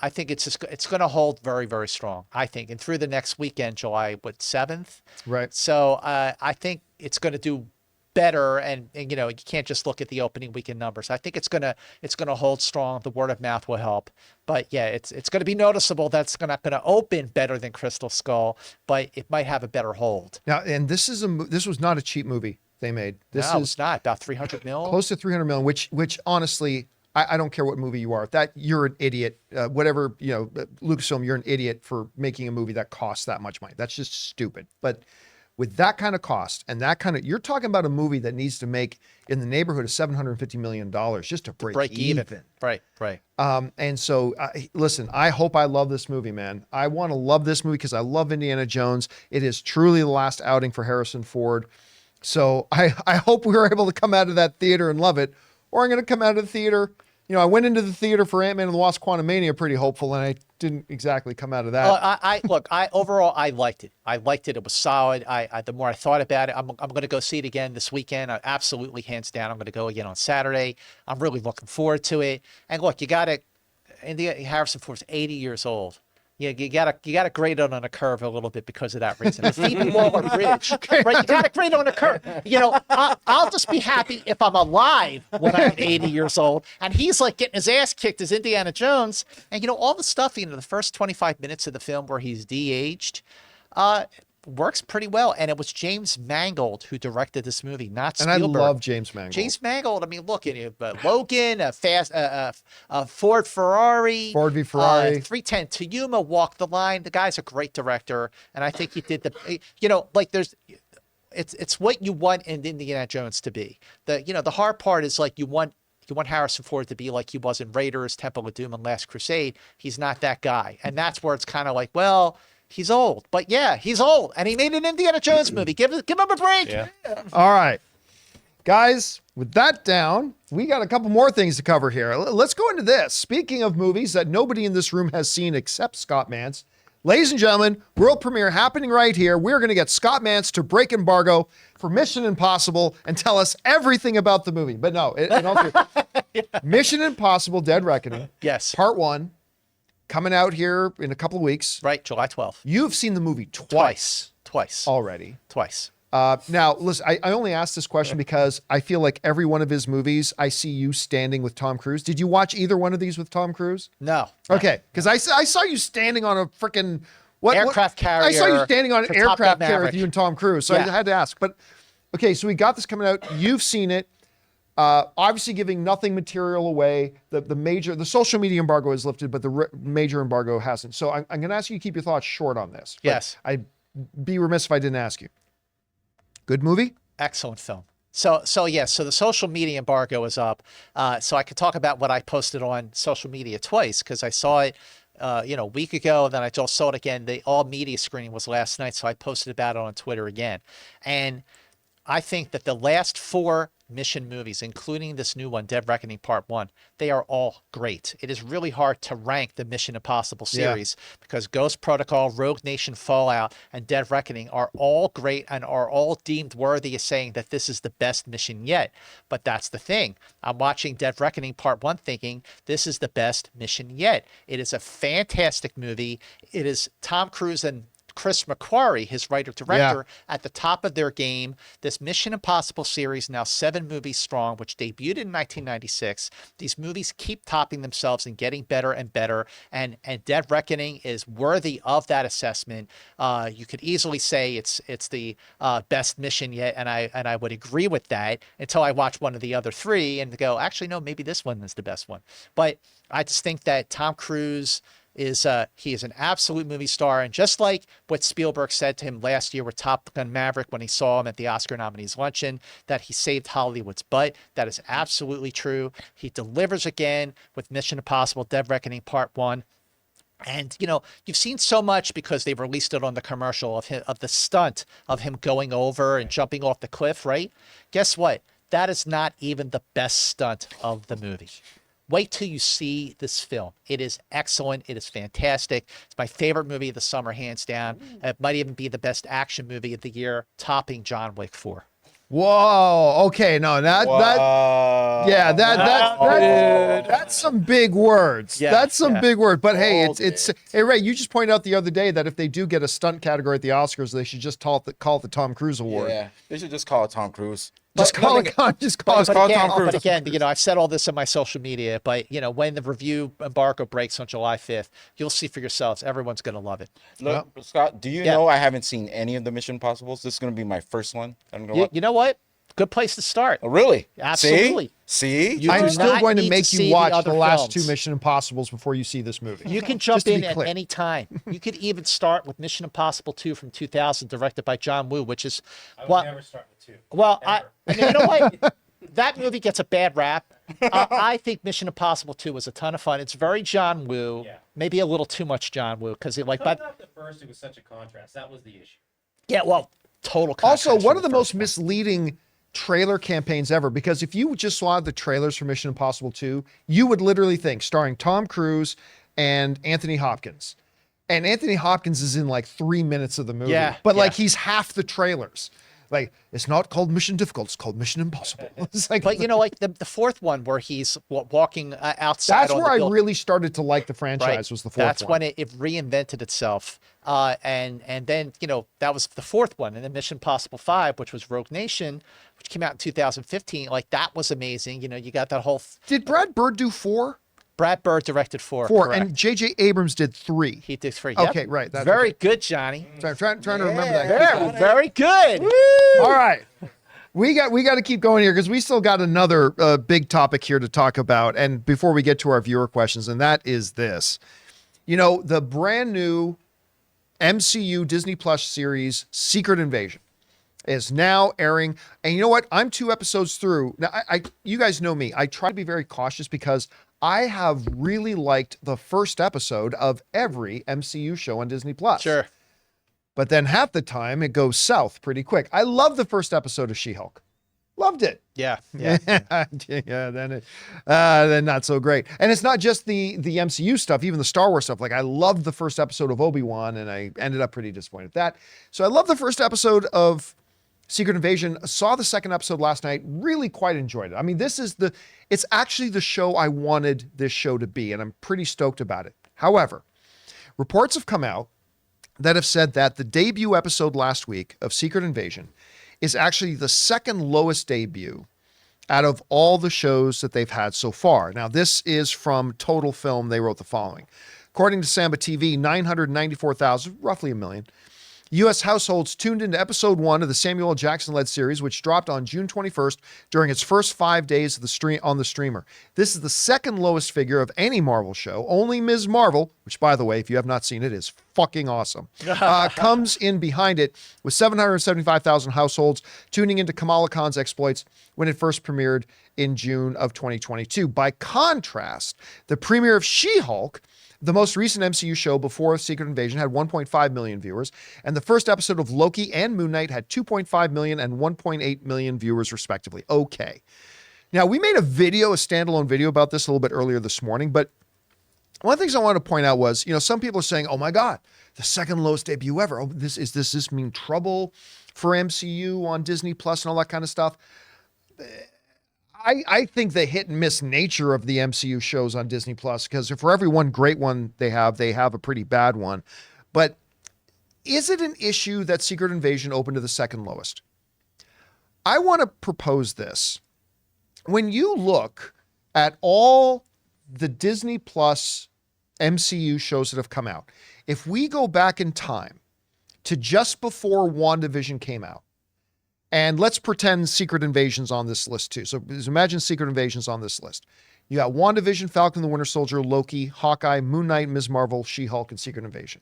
I think it's going to hold very, very strong, I think. And through the next weekend, July 7th. Right. So I think it's going to do better, and you can't just look at the opening weekend numbers. I think it's gonna hold strong. The word of mouth will help, but yeah, it's going to be noticeable. That's not going to open better than Crystal Skull, but it might have a better hold. Now, and this was not a cheap movie they made. It's not about 300 mil, close to 300 million. Which honestly, I don't care what movie you are. That you're an idiot. Whatever Lucasfilm, you're an idiot for making a movie that costs that much money. That's just stupid. But with that kind of cost and you're talking about a movie that needs to make in the neighborhood of $750 million just to break even. Right. And so, listen, I hope I love this movie, man. I want to love this movie because I love Indiana Jones. It is truly the last outing for Harrison Ford. So I hope we were able to come out of that theater and love it, or I'm going to come out of the theater. I went into the theater for Ant-Man and the Wasp: Quantumania pretty hopeful, and I didn't exactly come out of that. Overall, I liked it. It was solid. The more I thought about it, I'm going to go see it again this weekend. Absolutely, hands down. I'm going to go again on Saturday. I'm really looking forward to it. And look, Harrison Ford's 80 years old. You gotta grade it on a curve a little bit because of that reason. The Phoebe Waller-Bridge, right? You gotta grade it on a curve. I'll just be happy if I'm alive when I'm 80 years old, and he's like getting his ass kicked as Indiana Jones, and all the stuff. The first 25 minutes of the film where he's de-aged, works pretty well. And it was James Mangold who directed this movie, not Spielberg. And I love James Mangold. James Mangold, I mean, look at you, Logan, Ford Ferrari, Ford v Ferrari, 310 to Yuma, Walk the Line. The guy's a great director, and I think he did it's what you want in Indiana Jones to be. The hard part is like you want Harrison Ford to be like he was in Raiders, Temple of Doom, and Last Crusade. He's not that guy, and that's where it's kind of like, well, he's old, but yeah, he's old, and he made an Indiana Jones movie. Give him a break. Yeah. All right, guys, with that down, we got a couple more things to cover here. Let's go into this. Speaking of movies that nobody in this room has seen except Scott Mantz, ladies and gentlemen, world premiere happening right here. We're going to get Scott Mantz to break embargo for Mission Impossible and tell us everything about the movie. But no, Mission Impossible: Dead Reckoning. Yes. Part 1. Coming out here in a couple of weeks. Right, July 12th. You've seen the movie twice already. Twice. Now, listen, I only asked this question because I feel like every one of his movies, I see you standing with Tom Cruise. Did you watch either one of these with Tom Cruise? No. Okay, because I saw you standing on a freaking aircraft carrier. I saw you standing on an to Top Gun aircraft carrier with Maverick. you and Tom Cruise, so I Yeah. had to ask. But okay, so we got this coming out. You've seen it. Obviously, giving nothing material away. The social media embargo is lifted, but the major embargo hasn't. So I'm going to ask you to keep your thoughts short on this. But Yes. I'd be remiss if I didn't ask you. Good movie? Excellent film. So the social media embargo is up. So I could talk about what I posted on social media twice because I saw it, a week ago, and then I just saw it again. The all media screening was last night, so I posted about it on Twitter again. And I think that the last 4 Mission movies, including this new one, Dead Reckoning Part 1, they are all great. It is really hard to rank the Mission Impossible series because Ghost Protocol, Rogue Nation, Fallout, and Dead Reckoning are all great and are all deemed worthy of saying that this is the best mission yet. But that's the thing. I'm watching Dead Reckoning Part 1 thinking this is the best mission yet. It is a fantastic movie. It is Tom Cruise and Chris McQuarrie, his writer-director, at the top of their game. This Mission Impossible series, now 7 movies strong, which debuted in 1996. These movies keep topping themselves and getting better and better, and Dead Reckoning is worthy of that assessment. You could easily say it's the best mission yet, and I would agree with that until I watch one of the other 3 and go, actually, no, maybe this one is the best one. But I just think that Tom Cruise he is an absolute movie star. And just like what Spielberg said to him last year with Top Gun Maverick when he saw him at the Oscar nominees luncheon, that he saved Hollywood's butt, that is absolutely true. He delivers again with Mission Impossible Dead Reckoning Part 1. And, you've seen so much because they've released it on the commercial of the stunt of him going over and jumping off the cliff, right? Guess what? That is not even the best stunt of the movie. Wait till you see this film. It is excellent. It is fantastic. It's my favorite movie of the summer, hands down. It might even be the best action movie of the year, topping John Wick 4. Whoa. Okay. No, that's some big words. Yeah, That's some yeah. big word. But hey, hey, Ray, you just pointed out the other day that if they do get a stunt category at the Oscars, they should just call it the Tom Cruise Award. Yeah, they should just call it Tom Cruise. Just call it Tom Cruise. But again, I've said all this in my social media, but when the review embargo breaks on July 5th, you'll see for yourselves. Everyone's going to love it. Look, Scott, do you know I haven't seen any of the Mission Impossibles? This is going to be my first one. You know what? Good place to start. Oh, really? Absolutely. See? I'm still going to need make to you see watch the the other last films. 2 Mission Impossibles before you see this movie. You can jump in at any time. You could even start with Mission Impossible 2 from 2000, directed by John Woo, which is I would never start with 2. Well, you know what? That movie gets a bad rap. I think Mission Impossible 2 was a ton of fun. It's very John Woo, maybe a little too much John Woo, because Coming off the first, it was such a contrast. That was the issue. Yeah, well, total. Also, contrast one from of the first most one. misleading trailer campaigns ever, because if you just saw the trailers for Mission Impossible 2, you would literally think starring Tom Cruise and Anthony Hopkins. And Anthony Hopkins is in like 3 minutes of the movie. But like he's half the trailers. Like, it's not called Mission Difficult, it's called Mission Impossible. It's like, But like the fourth one where he's walking outside. that's on where the I building. really started to like the franchise. Right. Was the fourth That's one. when it reinvented itself. And then, that was the fourth one. And then Mission Impossible 5, which was Rogue Nation, which came out in 2015. Like, that was amazing. You got that whole... Did Brad Bird do 4? Brad Bird directed 4. Four, correct. and J.J. Abrams did 3. He did 3. Okay, right. That's Very okay. good, Johnny. So I'm trying to remember that. Very good. All right. We got to keep going here because we still got another big topic here to talk about. And before we get to our viewer questions, and that is this. The brand new MCU Disney Plus series, Secret Invasion, is now airing. And you know what? I'm 2 episodes through. Now, you guys know me. I try to be very cautious because I have really liked the first episode of every MCU show on Disney Plus. Sure. But then half the time it goes south pretty quick. I love the first episode of She-Hulk. Loved it. Yeah. Yeah. Yeah, then not so great. And it's not just the MCU stuff, even the Star Wars stuff. Like, I loved the first episode of Obi-Wan, and I ended up pretty disappointed at that. So I love the first episode of Secret Invasion. Saw the second episode last night. Really quite enjoyed it. I mean, it's actually the show I wanted this show to be, and I'm pretty stoked about it. However, reports have come out that have said that the debut episode last week of Secret Invasion is actually the second lowest debut out of all the shows that they've had so far. Now, this is from Total Film. They wrote the following. According to Samba TV, 994,000, roughly a million. U.S. households tuned into episode 1 of the Samuel L. Jackson-led series, which dropped on June 21st during its first 5 days of the stream on the streamer. This is the second lowest figure of any Marvel show. Only Ms. Marvel, which, by the way, if you have not seen it, is fucking awesome, comes in behind it with 775,000 households tuning into Kamala Khan's exploits when it first premiered in June of 2022. By contrast, the premiere of She-Hulk, the most recent MCU show before Secret Invasion, had 1.5 million viewers, and the first episode of Loki and Moon Knight had 2.5 million and 1.8 million viewers, respectively. Okay. Now, we made a standalone video about this a little bit earlier this morning, but one of the things I wanted to point out was, some people are saying, oh my God, the second lowest debut ever. Oh, does this mean trouble for MCU on Disney Plus and all that kind of stuff? I think the hit and miss nature of the MCU shows on Disney Plus, because for every one great one they have a pretty bad one. But is it an issue that Secret Invasion opened to the second lowest? I want to propose this. When you look at all the Disney Plus MCU shows that have come out, if we go back in time to just before WandaVision came out, and let's pretend Secret Invasion's on this list too. So imagine Secret Invasion's on this list. You got WandaVision, Falcon the Winter Soldier, Loki, Hawkeye, Moon Knight, Ms. Marvel, She-Hulk, and Secret Invasion.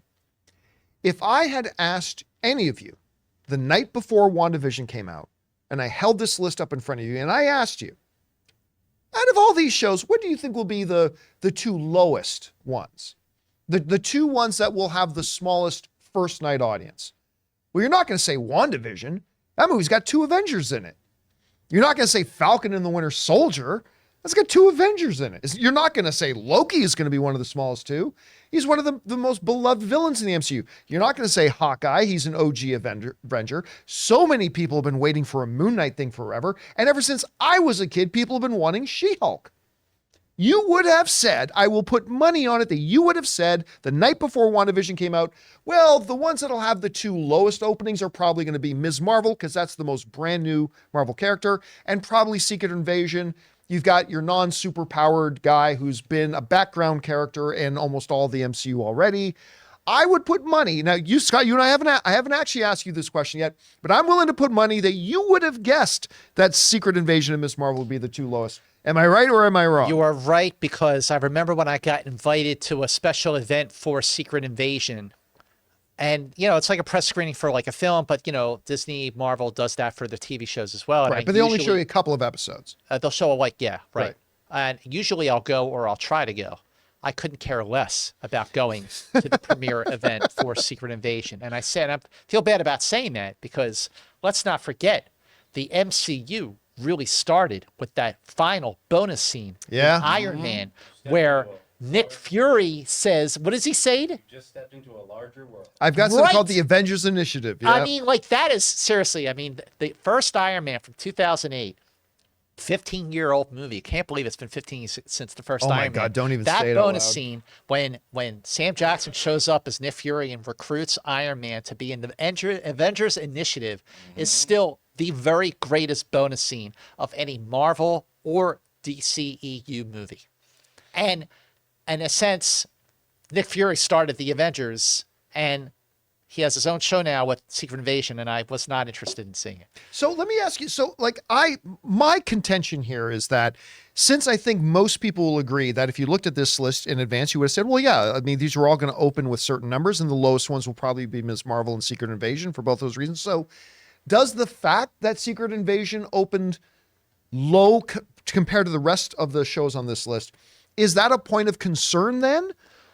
If I had asked any of you the night before WandaVision came out, and I held this list up in front of you, and I asked you, out of all these shows, what do you think will be the two lowest ones? The two ones that will have the smallest first night audience? Well, you're not going to say WandaVision. That movie's got 2 Avengers in it. You're not going to say Falcon and the Winter Soldier. That's got 2 Avengers in it. You're not going to say Loki is going to be one of the smallest 2. He's one of the most beloved villains in the MCU. You're not going to say Hawkeye. He's an OG Avenger. So many people have been waiting for a Moon Knight thing forever. And ever since I was a kid, people have been wanting She-Hulk. You would have said, I will put money on it, that you would have said the night before WandaVision came out, well, the ones that'll have the 2 lowest openings are probably going to be Ms. Marvel, because that's the most brand new Marvel character, and probably Secret Invasion. You've got your non-super powered guy who's been a background character in almost all the MCU already. I would put money. Now, you, Scott, you and I haven't actually asked you this question yet, but I'm willing to put money that you would have guessed that Secret Invasion and Ms. Marvel would be the 2 lowest. Am I right or am I wrong? You are right, because I remember when I got invited to a special event for Secret Invasion. And, it's like a press screening for like a film, but, Disney, Marvel does that for the TV shows as well. Right, but they only show you a couple of episodes. They'll show right. And usually I'll go, or I'll try to go. I couldn't care less about going to the premiere event for Secret Invasion. And I said, I feel bad about saying that, because let's not forget, the MCU really started with that final bonus scene in Iron Man, where Nick Fury says, what does he say? Just stepped into a larger world. I've got something called the Avengers Initiative. Yeah. I mean, that is, seriously, the first Iron Man from 2008, 15-year-old movie. Can't believe it's been 15 years since the first Iron Man. Oh my God, don't even that say it out bonus loud. scene when Sam Jackson shows up as Nick Fury and recruits Iron Man to be in the Avengers Initiative is still the very greatest bonus scene of any Marvel or DCEU movie. And in a sense, Nick Fury started the Avengers, and he has his own show now with Secret Invasion, and I was not interested in seeing it. So let me ask you, my contention here is that, since I think most people will agree that if you looked at this list in advance, you would have said, well, yeah, these are all going to open with certain numbers, and the lowest ones will probably be Ms. Marvel and Secret Invasion for both those reasons. So does the fact that Secret Invasion opened low compared to the rest of the shows on this list, is that a point of concern then?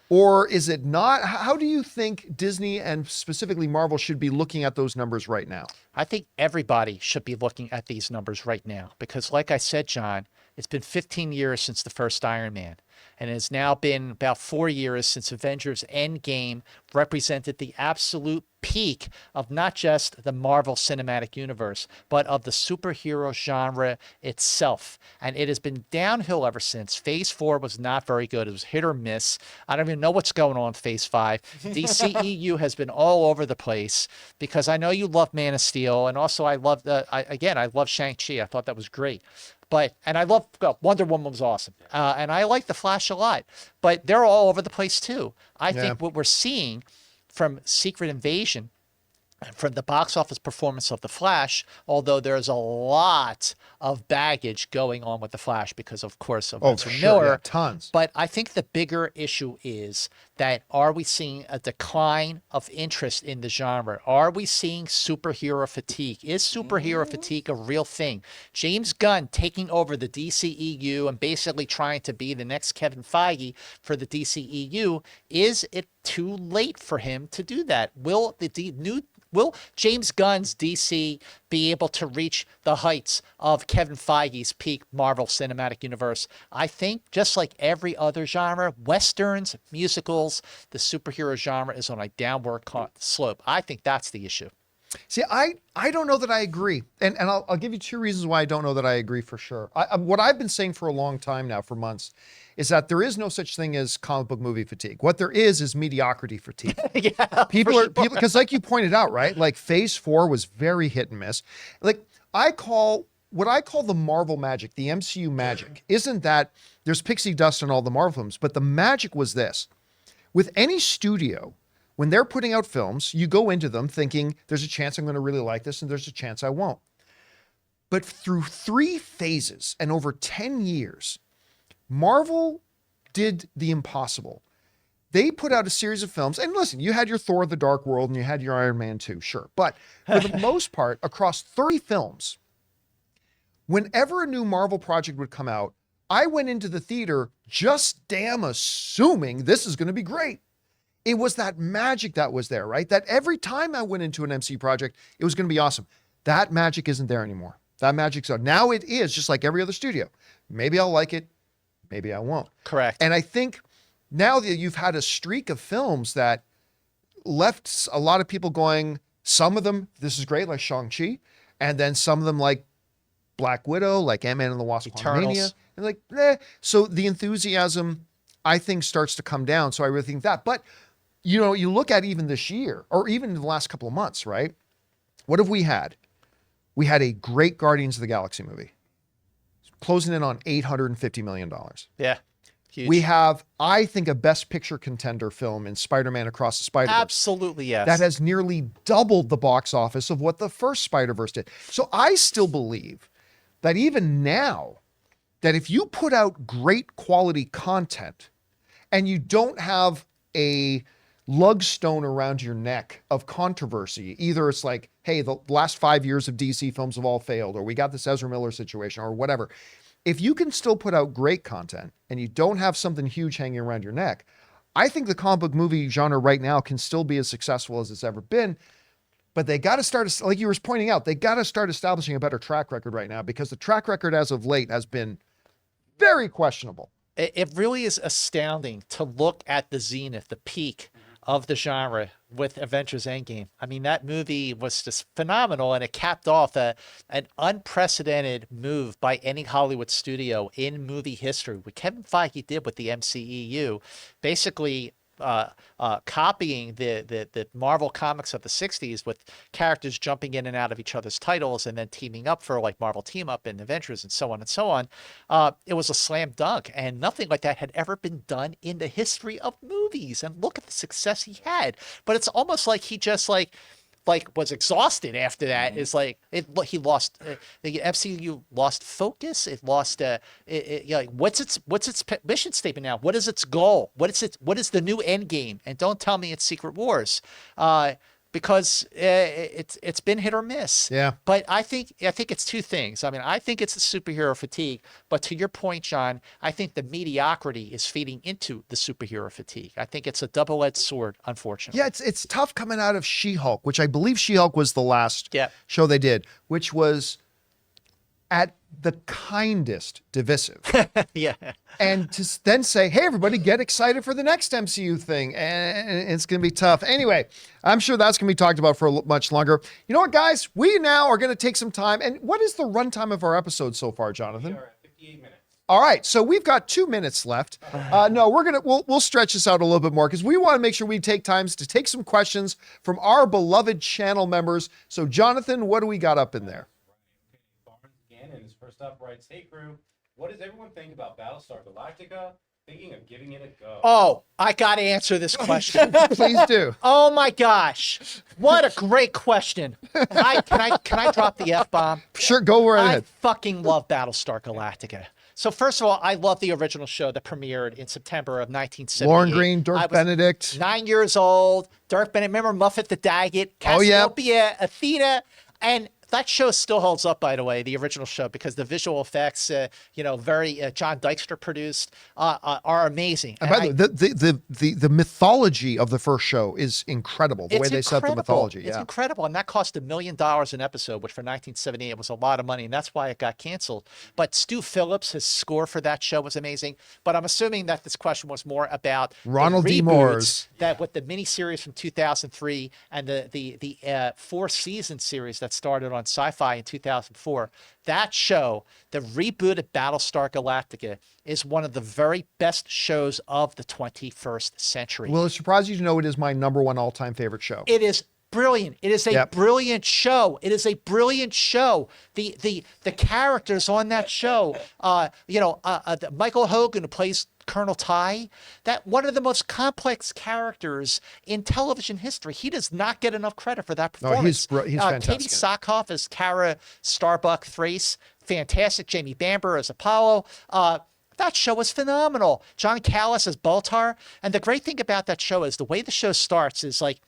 Or is it not? How do you think Disney and specifically Marvel should be looking at those numbers right now? I think everybody should be looking at these numbers right now, because like I said, John, it's been 15 years since the first Iron Man. And it has now been about 4 years since Avengers Endgame represented the absolute peak of not just the Marvel Cinematic Universe, but of the superhero genre itself. And it has been downhill ever since. Phase 4 was not very good. It was hit or miss. I don't even know what's going on in Phase 5. DCEU has been all over the place, because I know you love Man of Steel, and also I love Shang-Chi. I thought that was great. and I love Wonder Woman was awesome, and I like The Flash a lot, but they're all over the place too. I think what we're seeing from Secret Invasion, from the box office performance of The Flash, although there's a lot of baggage going on with The Flash because, of course, of Ezra Miller, tons. But I think the bigger issue is that are we seeing a decline of interest in the genre? Are we seeing superhero fatigue? Is superhero fatigue a real thing? James Gunn taking over the DCEU and basically trying to be the next Kevin Feige for the DCEU. Is it too late for him to do that? Will James Gunn's DC be able to reach the heights of Kevin Feige's peak Marvel Cinematic Universe? I think, just like every other genre, westerns, musicals, the superhero genre is on a downward slope. I think that's the issue. See, I don't know that I agree. And I'll give you two reasons why I don't know that I agree for sure. What I've been saying for a long time now, for months, is that there is no such thing as comic book movie fatigue. What there is mediocrity fatigue. People, because like you pointed out, right? Like Phase 4 was very hit and miss. Like what I call the Marvel magic, the MCU magic, isn't that there's pixie dust in all the Marvel films, but the magic was this. With any studio, when they're putting out films, you go into them thinking there's a chance I'm going to really like this and there's a chance I won't. But through 3 phases and over 10 years, Marvel did the impossible. They put out a series of films, and listen, you had your Thor: The Dark World and you had your Iron Man 2, sure. But for the most part, across 30 films, whenever a new Marvel project would come out, I went into the theater just damn assuming this is going to be great. It was that magic that was there, right? That every time I went into an MC project, it was going to be awesome. That magic isn't there anymore. That magic's out. Now it is just like every other studio. Maybe I'll like it. Maybe I won't. Correct. And I think now that you've had a streak of films that left a lot of people going, some of them, this is great, like Shang-Chi, and then some of them like Black Widow, like Ant-Man and the Wasp: Quantumania, and like, So the enthusiasm, I think, starts to come down. So I really think that. But, you know, you look at even this year, or even in the last couple of months, right? What have we had? We had a great Guardians of the Galaxy movie, closing in on $850 million. Yeah. Huge. We have, I think, a Best Picture contender film in Spider-Man Across the Spider-Verse. Absolutely, yes. That has nearly doubled the box office of what the first Spider-Verse did. So I still believe that even now, that if you put out great quality content and you don't have a lug stone around your neck of controversy, either it's like, hey, the last 5 years of DC films have all failed, or we got this Ezra Miller situation, or whatever. If you can still put out great content and you don't have something huge hanging around your neck, I think the comic book movie genre right now can still be as successful as it's ever been. But they got to start, like you were pointing out, they got to start establishing a better track record right now, because the track record as of late has been very questionable. It really is astounding to look at the zenith, the peak of the genre with Avengers Endgame. I mean, that movie was just phenomenal, and it capped off an unprecedented move by any Hollywood studio in movie history. What Kevin Feige did with the MCEU, basically copying the Marvel comics of the 60s, with characters jumping in and out of each other's titles and then teaming up for like Marvel Team Up and Avengers and so on and so on. It was a slam dunk, and nothing like that had ever been done in the history of movies. And look at the success he had. But it's almost like he just like was exhausted after that. It's like he lost the MCU lost focus. It lost like what's its mission statement now? What is its goal? What is the new end game? And don't tell me it's Secret Wars, because it's been hit or miss. Yeah. But I think it's two things. I mean, I think it's the superhero fatigue, but to your point, John, I think the mediocrity is feeding into the superhero fatigue. I think it's a double-edged sword, unfortunately. Yeah, it's tough coming out of She-Hulk, which I believe She-Hulk was the last show they did, which was at the kindest divisive. Yeah. And to then say, hey, everybody, get excited for the next MCU thing. And it's going to be tough. Anyway, I'm sure that's going to be talked about for much longer. You know what, guys? We now are going to take some time. And what is the runtime of our episode so far, Jonathan? We are at 58 minutes. All right, so we've got 2 minutes left. No, we'll stretch this out a little bit more, because we want to make sure we take times to take some questions from our beloved channel members. So, Jonathan, what do we got up in there? Barnes Gannon is First up writes, "Hey crew, what does everyone think about Battlestar Galactica? Thinking of giving it a go." Oh, I got to answer this question. Please do. Oh my gosh. What a great question. Can I drop the F-bomb? Sure, go right I ahead. fucking love Battlestar Galactica. So first of all, I love the original show that premiered in September of 1978. Lauren Green, I Dirk was Benedict. 9 years old. Dirk Benedict, remember Muffet the Daggett, Oh, yeah. Cassiopeia, Athena, and that show still holds up, by the way, the original show, because the visual effects, very John Dykstra produced, are amazing. And by the way, the mythology of the first show is incredible. The way they set the mythology. It's incredible. And that cost $1 million an episode, which for 1978 was a lot of money. And that's why it got canceled. But Stu Phillips, his score for that show was amazing. But I'm assuming that this question was more about Ronald D. reboots Moore's. that with the miniseries from 2003 and the 4-season series that started on Sci-Fi in 2004. That show, the rebooted Battlestar Galactica, is one of the very best shows of the 21st century. Will it surprise you to know it is my #1 all-time favorite show? It is brilliant. It is a brilliant show. It is a brilliant show. The characters on that show, Michael Hogan, who plays Colonel Ty, that one of the most complex characters in television history. He does not get enough credit for that performance. He's fantastic. Katie Sackhoff as Kara Starbuck Thrace, fantastic. Jamie Bamber as Apollo. That show was phenomenal. John Callis as Baltar. And the great thing about that show is the way the show starts is like,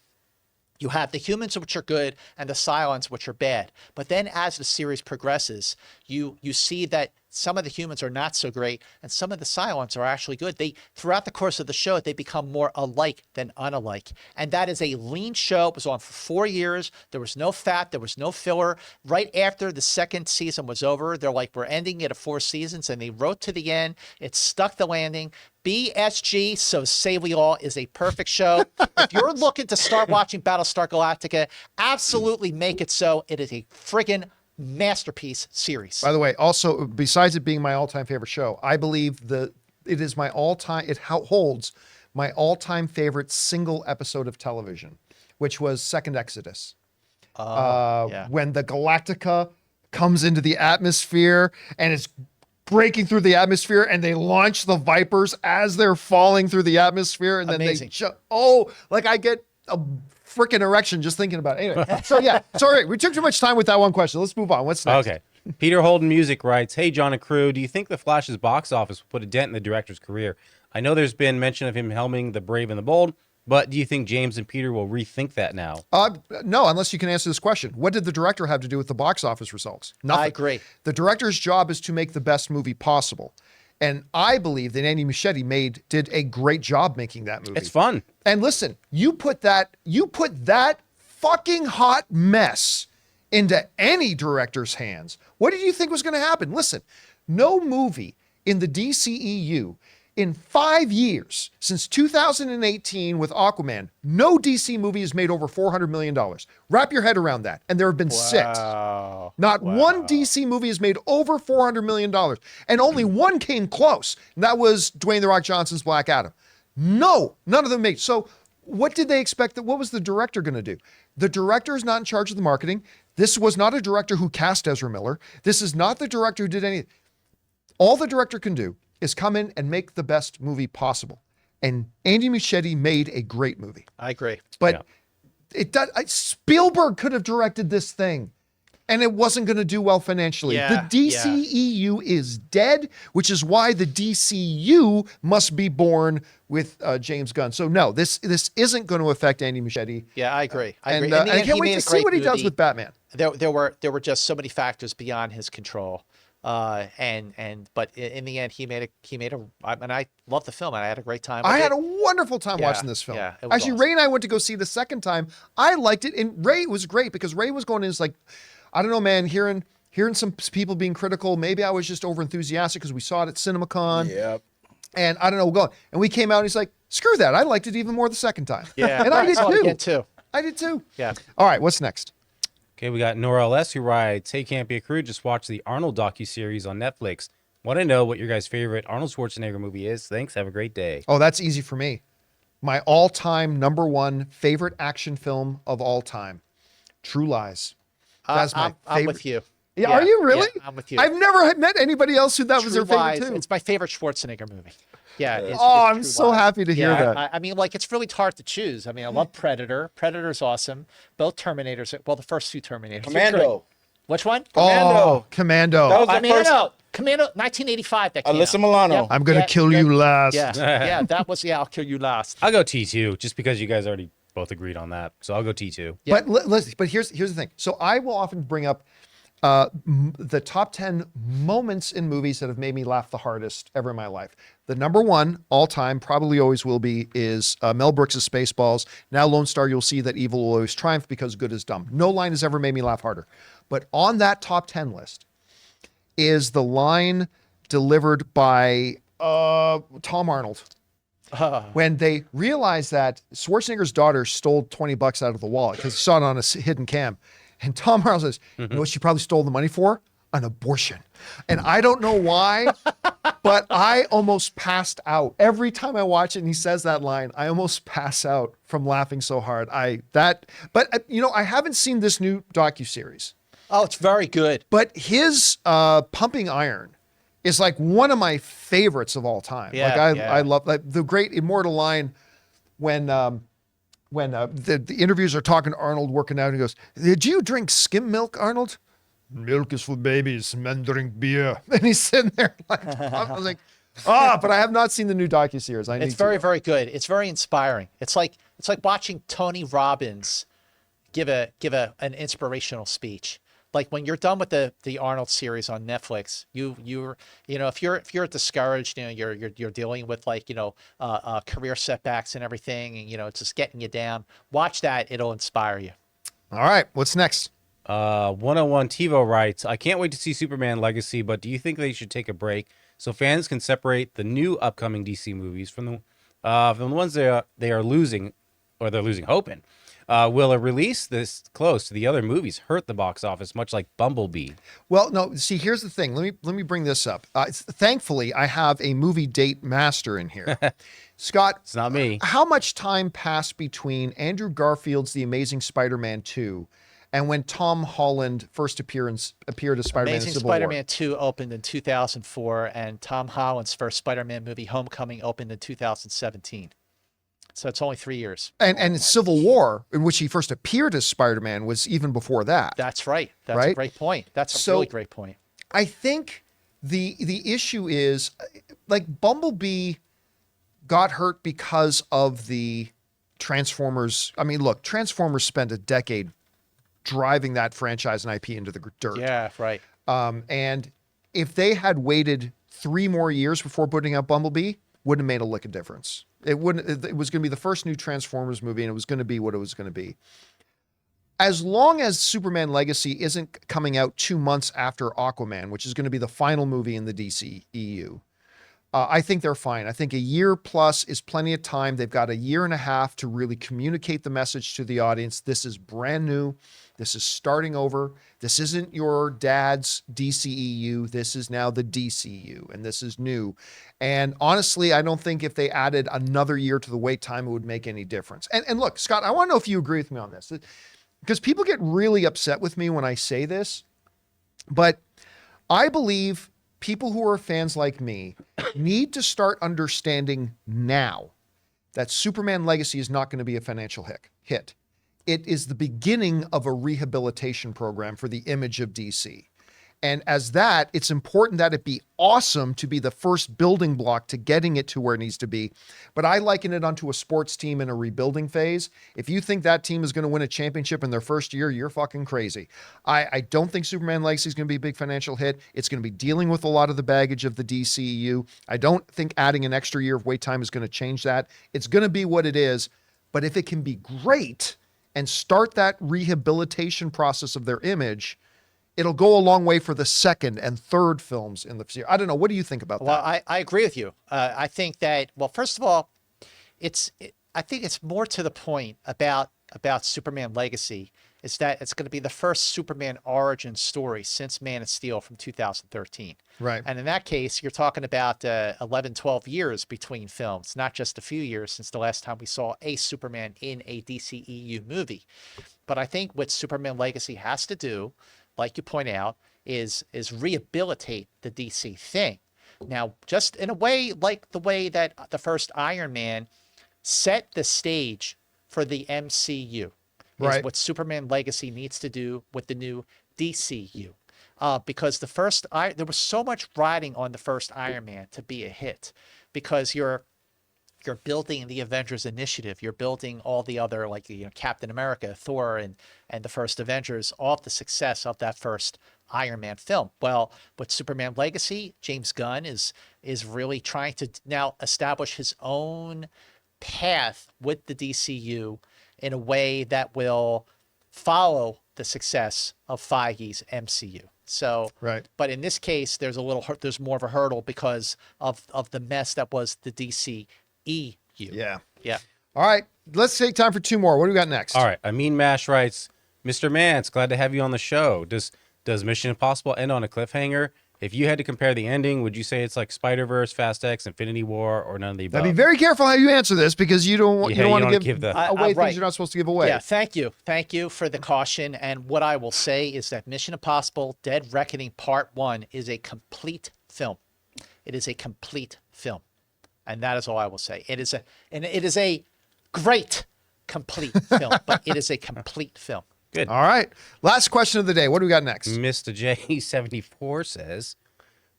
you have the humans, which are good, and the Cylons, which are bad. But then as the series progresses, you see that some of the humans are not so great, and some of the Cylons are actually good. Throughout the course of the show, they become more alike than unalike. And that is a lean show. It was on for 4 years. There was no fat. There was no filler. Right after the second season was over, they're like, we're ending it at 4 seasons, and they wrote to the end. It stuck the landing. BSG, so say we all, is a perfect show. If you're looking to start watching Battlestar Galactica, absolutely make it so. It is a friggin' masterpiece series. By the way, also, besides it being my all-time favorite show, I believe it is my all-time, it holds my all-time favorite single episode of television, which was Second Exodus. When the Galactica comes into the atmosphere and it's breaking through the atmosphere, and they launch the Vipers as they're falling through the atmosphere, and then Amazing. I get a freaking erection just thinking about it. Anyway, so yeah, sorry, we took too much time with that one question. Let's move on. What's next? Okay. Peter Holden Music writes, "Hey John and crew, do you think The Flash's box office will put a dent in the director's career? I know there's been mention of him helming The Brave and the Bold, but do you think James and Peter will rethink that now?" No, unless you can answer this question. What did the director have to do with the box office results? Nothing. I agree. The director's job is to make the best movie possible. And I believe that Andy Muschietti did a great job making that movie. It's fun. And listen, you put that fucking hot mess into any director's hands. What did you think was going to happen? Listen, no movie in the DCEU in 5 years, since 2018 with Aquaman, no DC movie has made over $400 million. Wrap your head around that. And there have been 6. Not one DC movie has made over $400 million. And only one came close. And that was Dwayne "The Rock" Johnson's Black Adam. No, none of them made. So what did they expect? What was the director going to do? The director is not in charge of the marketing. This was not a director who cast Ezra Miller. This is not the director who did anything. All the director can do is come in and make the best movie possible. And Andy Muschietti made a great movie. I agree. But Spielberg could have directed this thing, and it wasn't going to do well financially. Yeah, the DCEU is dead, which is why the DCU must be born with James Gunn. So no, this isn't going to affect Andy Muschietti. Yeah, I agree. I agree. And I can't wait to see what he does with Batman. There were just so many factors beyond his control. But in the end, he made and I love the film, and I had a great time. I had a wonderful time watching this film. Yeah, it was actually, awesome. Ray and I went to go see the second time. I liked it, and Ray was great because Ray was going in as like, I don't know, man, hearing some people being critical. Maybe I was just over enthusiastic because we saw it at CinemaCon. Yep. And I don't know, and we came out, and he's like, screw that. I liked it even more the second time. Yeah, and I did too. I did too. Yeah. All right, what's next? Okay, we got Nora LS who writes, "Hey Campea crew, just watched the Arnold docuseries on Netflix. Want to know what your guys' favorite Arnold Schwarzenegger movie is? Thanks, have a great day." Oh, that's easy for me. My all-time #1 favorite action film of all time, True Lies. That's my favorite. I'm with you. Yeah, are you really? Yeah, I'm with you. I've never had met anybody else who that was their True favorite Lies, too. It's my favorite Schwarzenegger movie. Yeah. I'm True so Lies. happy to hear Yeah, that. I mean, like, it's really hard to choose. I mean, I love Predator. Predator's awesome. Both Terminators. Well, the first two Terminators. are great. Commando. Which one? Oh, Commando. That was the first. Commando, 1985. That came Alyssa out. Milano. Yep, I'm gonna yeah, kill you last. Yeah, yeah, that was I'll kill you last. I'll go T2 just because you guys already both agreed on that. So I'll go T2. Yeah. But here's the thing. So I will often bring up the top 10 moments in movies that have made me laugh the hardest ever in my life. The number one all time, probably always will be, is Mel Brooks' Spaceballs. Now Lone Star, you'll see that evil will always triumph because good is dumb. No line has ever made me laugh harder. But on that top 10 list is the line delivered by Tom Arnold. When they realized that Schwarzenegger's daughter stole $20 out of the wallet because he saw it on a hidden cam. And Tom Arnold says, you know what she probably stole the money for? An abortion. And I don't know why, but I almost passed out. Every time I watch it and he says that line, I almost pass out from laughing so hard. But you know, I haven't seen this new docuseries. Oh, it's very good. But his Pumping Iron is like one of my favorites of all time. Yeah, I love the great immortal line when the interviews are talking to Arnold working out, and he goes, "Did you drink skim milk, Arnold?" "Milk is for babies. Men drink beer." And he's sitting there like, I was like, but I have not seen the new docuseries. It's very, very good. It's very inspiring. It's like watching Tony Robbins give an inspirational speech. Like when you're done with the Arnold series on Netflix, if you're discouraged, you're dealing with career setbacks and everything, and it's just getting you down. Watch that; it'll inspire you. All right, what's next? 101 TiVo writes, I can't wait to see Superman Legacy, but do you think they should take a break so fans can separate the new upcoming DC movies from the ones they are losing, or they're losing hope in? Will a release this close to the other movies hurt the box office, much like Bumblebee? Well, no. See, here's the thing. Let me bring this up. Thankfully, I have a movie date master in here. Scott, It's not me. How much time passed between Andrew Garfield's The Amazing Spider-Man 2 and when Tom Holland first appeared as Spider-Man in Amazing Civil Spider-Man War? 2 opened in 2004, and Tom Holland's first Spider-Man movie, Homecoming, opened in 2017. So it's only 3 years. And Civil War, in which he first appeared as Spider-Man, was even before that. That's right. That's Right? a great point. That's a So- really great point. I think the issue is, like, Bumblebee got hurt because of the Transformers. I mean, look, Transformers spent a decade driving that franchise and IP into the dirt. Yeah, right. And if they had waited 3 more years before putting out Bumblebee, wouldn't have made a lick of difference. It wouldn't. It was going to be the first new Transformers movie, and it was going to be what it was going to be. As long as Superman Legacy isn't coming out 2 months after Aquaman, which is going to be the final movie in the DCEU, I think they're fine. I think a year plus is plenty of time. They've got a year and a half to really communicate the message to the audience. This is brand new. This is starting over. This isn't your dad's DCEU. This is now the DCU, and this is new. And honestly, I don't think if they added another year to the wait time, it would make any difference. And look, Scott, I want to know if you agree with me on this, because people get really upset with me when I say this, but I believe people who are fans like me need to start understanding now that Superman Legacy is not going to be a financial hit. It is the beginning of a rehabilitation program for the image of DC. And as that, it's important that it be awesome to be the first building block to getting it to where it needs to be. But I liken it onto a sports team in a rebuilding phase. If you think that team is going to win a championship in their first year, you're fucking crazy. I don't think Superman Legacy is going to be a big financial hit. It's going to be dealing with a lot of the baggage of the DCEU. I don't think adding an extra year of wait time is going to change that. It's going to be what it is. But if it can be great and start that rehabilitation process of their image, it'll go a long way for the second and third films in the series. I don't know. What do you think about Well, that? I agree with you. I think that, well, first of all, I think it's more to the point about Superman Legacy is that it's going to be the first Superman origin story since Man of Steel from 2013. Right. And in that case, you're talking about 11, 12 years between films, not just a few years since the last time we saw a Superman in a DCEU movie. But I think what Superman Legacy has to do, like you point out, is rehabilitate the DC thing. Now, just in a way like the way that the first Iron Man set the stage for the MCU, is what Superman Legacy needs to do with the new DCU. Because the first, there was so much riding on the first Iron Man to be a hit, because you're building the Avengers Initiative, you're building all the other, like, you know, Captain America, Thor, and the first Avengers off the success of that first Iron Man film. Well, with Superman Legacy, James Gunn is really trying to now establish his own path with the DCU in a way that will follow the success of Feige's MCU. So, but in this case, there's more of a hurdle because of the mess that was the DC EU. Yeah. All right, let's take time for two more. What do we got next? All right, Amin Mash writes, Mr. Mance, glad to have you on the show. Does Mission Impossible end on a cliffhanger? If you had to compare the ending, would you say it's like Spider-Verse, Fast X, Infinity War, or none of the above? Now be very careful how you answer this, because you don't want to give away things you're not supposed to give away. Yeah, thank you for the caution. And what I will say is that Mission Impossible: Dead Reckoning Part 1 is a complete film. It is a complete film, and that is all I will say. It is a great complete film, but it is a complete film. Good. All right. Last question of the day. What do we got next? Mr. J74 says,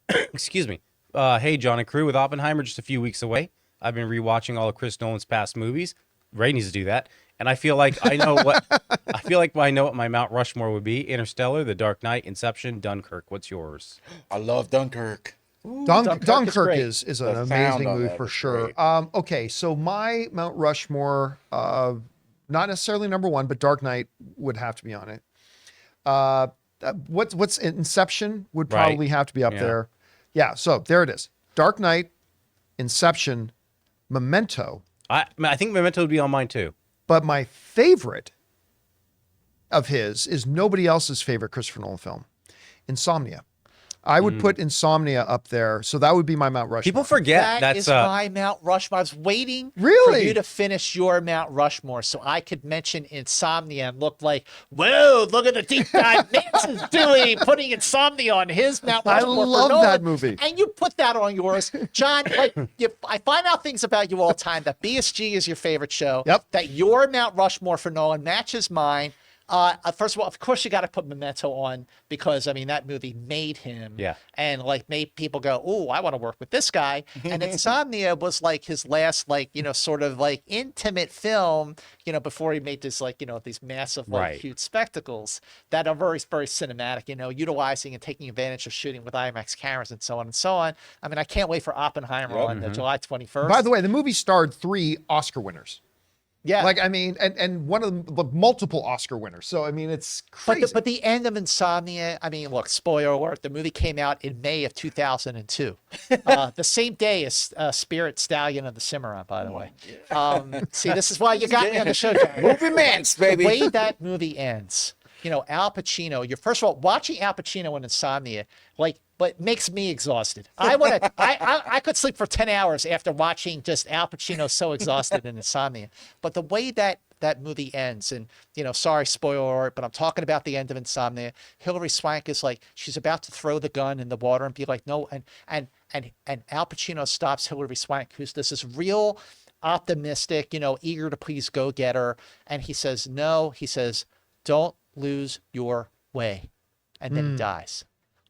excuse me. Hey, John and crew, with Oppenheimer just a few weeks away, I've been rewatching all of Chris Nolan's past movies. Ray needs to do that. And I feel like I know what my Mount Rushmore would be. Interstellar, The Dark Knight, Inception, Dunkirk. What's yours? I love Dunkirk. Dunkirk is an amazing movie for sure. Okay, so my Mount Rushmore, not necessarily number one, but Dark Knight would have to be on it. What's Inception would probably have to be up there. Yeah, so there it is. Dark Knight, Inception, Memento. I think Memento would be on mine too. But my favorite of his is nobody else's favorite Christopher Nolan film, Insomnia. I would put Insomnia up there, so that would be my Mount Rushmore. People forget that is my Mount Rushmore. I was waiting for you to finish your Mount Rushmore so I could mention Insomnia and look like, whoa, look at the deep dive Mance is doing, putting Insomnia on his Mount Rushmore. I love that movie. And you put that on yours. John, I find out things about you all the time, that BSG is your favorite show, that your Mount Rushmore for Nolan matches mine. First of all, of course, you got to put Memento on, because I mean that movie made him, and like made people go, "Oh, I want to work with this guy." And Insomnia was like his last, like, you know, sort of like intimate film, you know, before he made this, like, you know, these massive, like, huge spectacles that are very, very cinematic, you know, utilizing and taking advantage of shooting with IMAX cameras and so on and so on. I mean, I can't wait for Oppenheimer on July 21st. By the way, the movie starred 3 Oscar winners. Yeah. Like, I mean, and one of the multiple Oscar winners. So, I mean, it's crazy. But the end of Insomnia, I mean, look, spoiler alert, the movie came out in May of 2002. The same day as Spirit Stallion of the Cimarron, by the way. See, this is why you got me on the show, John. Movie Mance, baby. The way that movie ends, you know, Al Pacino, first of all, watching Al Pacino in Insomnia, like, but makes me exhausted. I could sleep for 10 hours after watching just Al Pacino so exhausted in Insomnia. But the way that movie ends, and, you know, sorry, spoiler alert, but I'm talking about the end of Insomnia. Hilary Swank is like, she's about to throw the gun in the water and be like, no, and Al Pacino stops Hilary Swank, who's this real optimistic, you know, eager to please go-getter, and he says, no, he says, don't lose your way, and then he dies.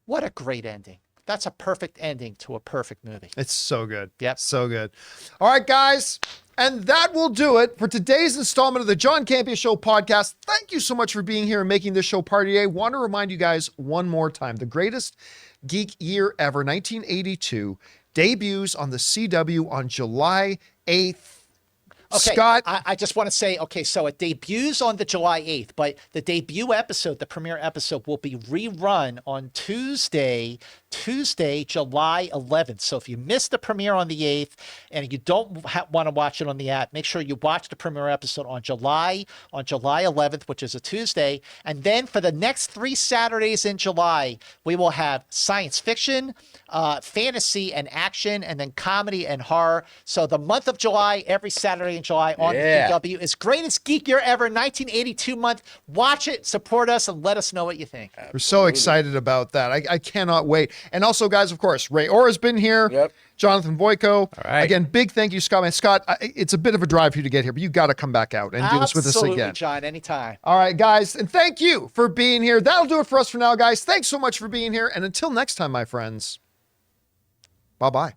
What a great ending. That's a perfect ending to a perfect movie. It's so good. Yep. So good. All right, guys. And that will do it for today's installment of the John Campea Show podcast. Thank you so much for being here and making this show part of your day. Want to remind you guys one more time, the greatest geek year ever, 1982, debuts on the CW on July 8th. Okay, Scott, I just want to say, okay, so it debuts on the July 8th, but the debut episode, the premiere episode, will be rerun on Tuesday, July 11th. So if you missed the premiere on the 8th and you don't want to watch it on the app, make sure you watch the premiere episode on July 11th, which is a Tuesday. And then for the next 3 Saturdays in July, we will have science fiction, fantasy and action, and then comedy and horror. So the month of July, every Saturday in July on the CW. It's greatest geek year ever, 1982 month. Watch it, support us, and let us know what you think. We're so excited about that. I cannot wait. And also, guys, of course, Ray Orr's been here. Yep. Jonathan Voico. All right. Again, big thank you, Scott. Man, Scott, it's a bit of a drive for you to get here, but you got to come back out and do this with us Absolutely, again. John, anytime. All right, guys, and thank you for being here. That'll do it for us for now, guys. Thanks so much for being here. And until next time, my friends, bye-bye.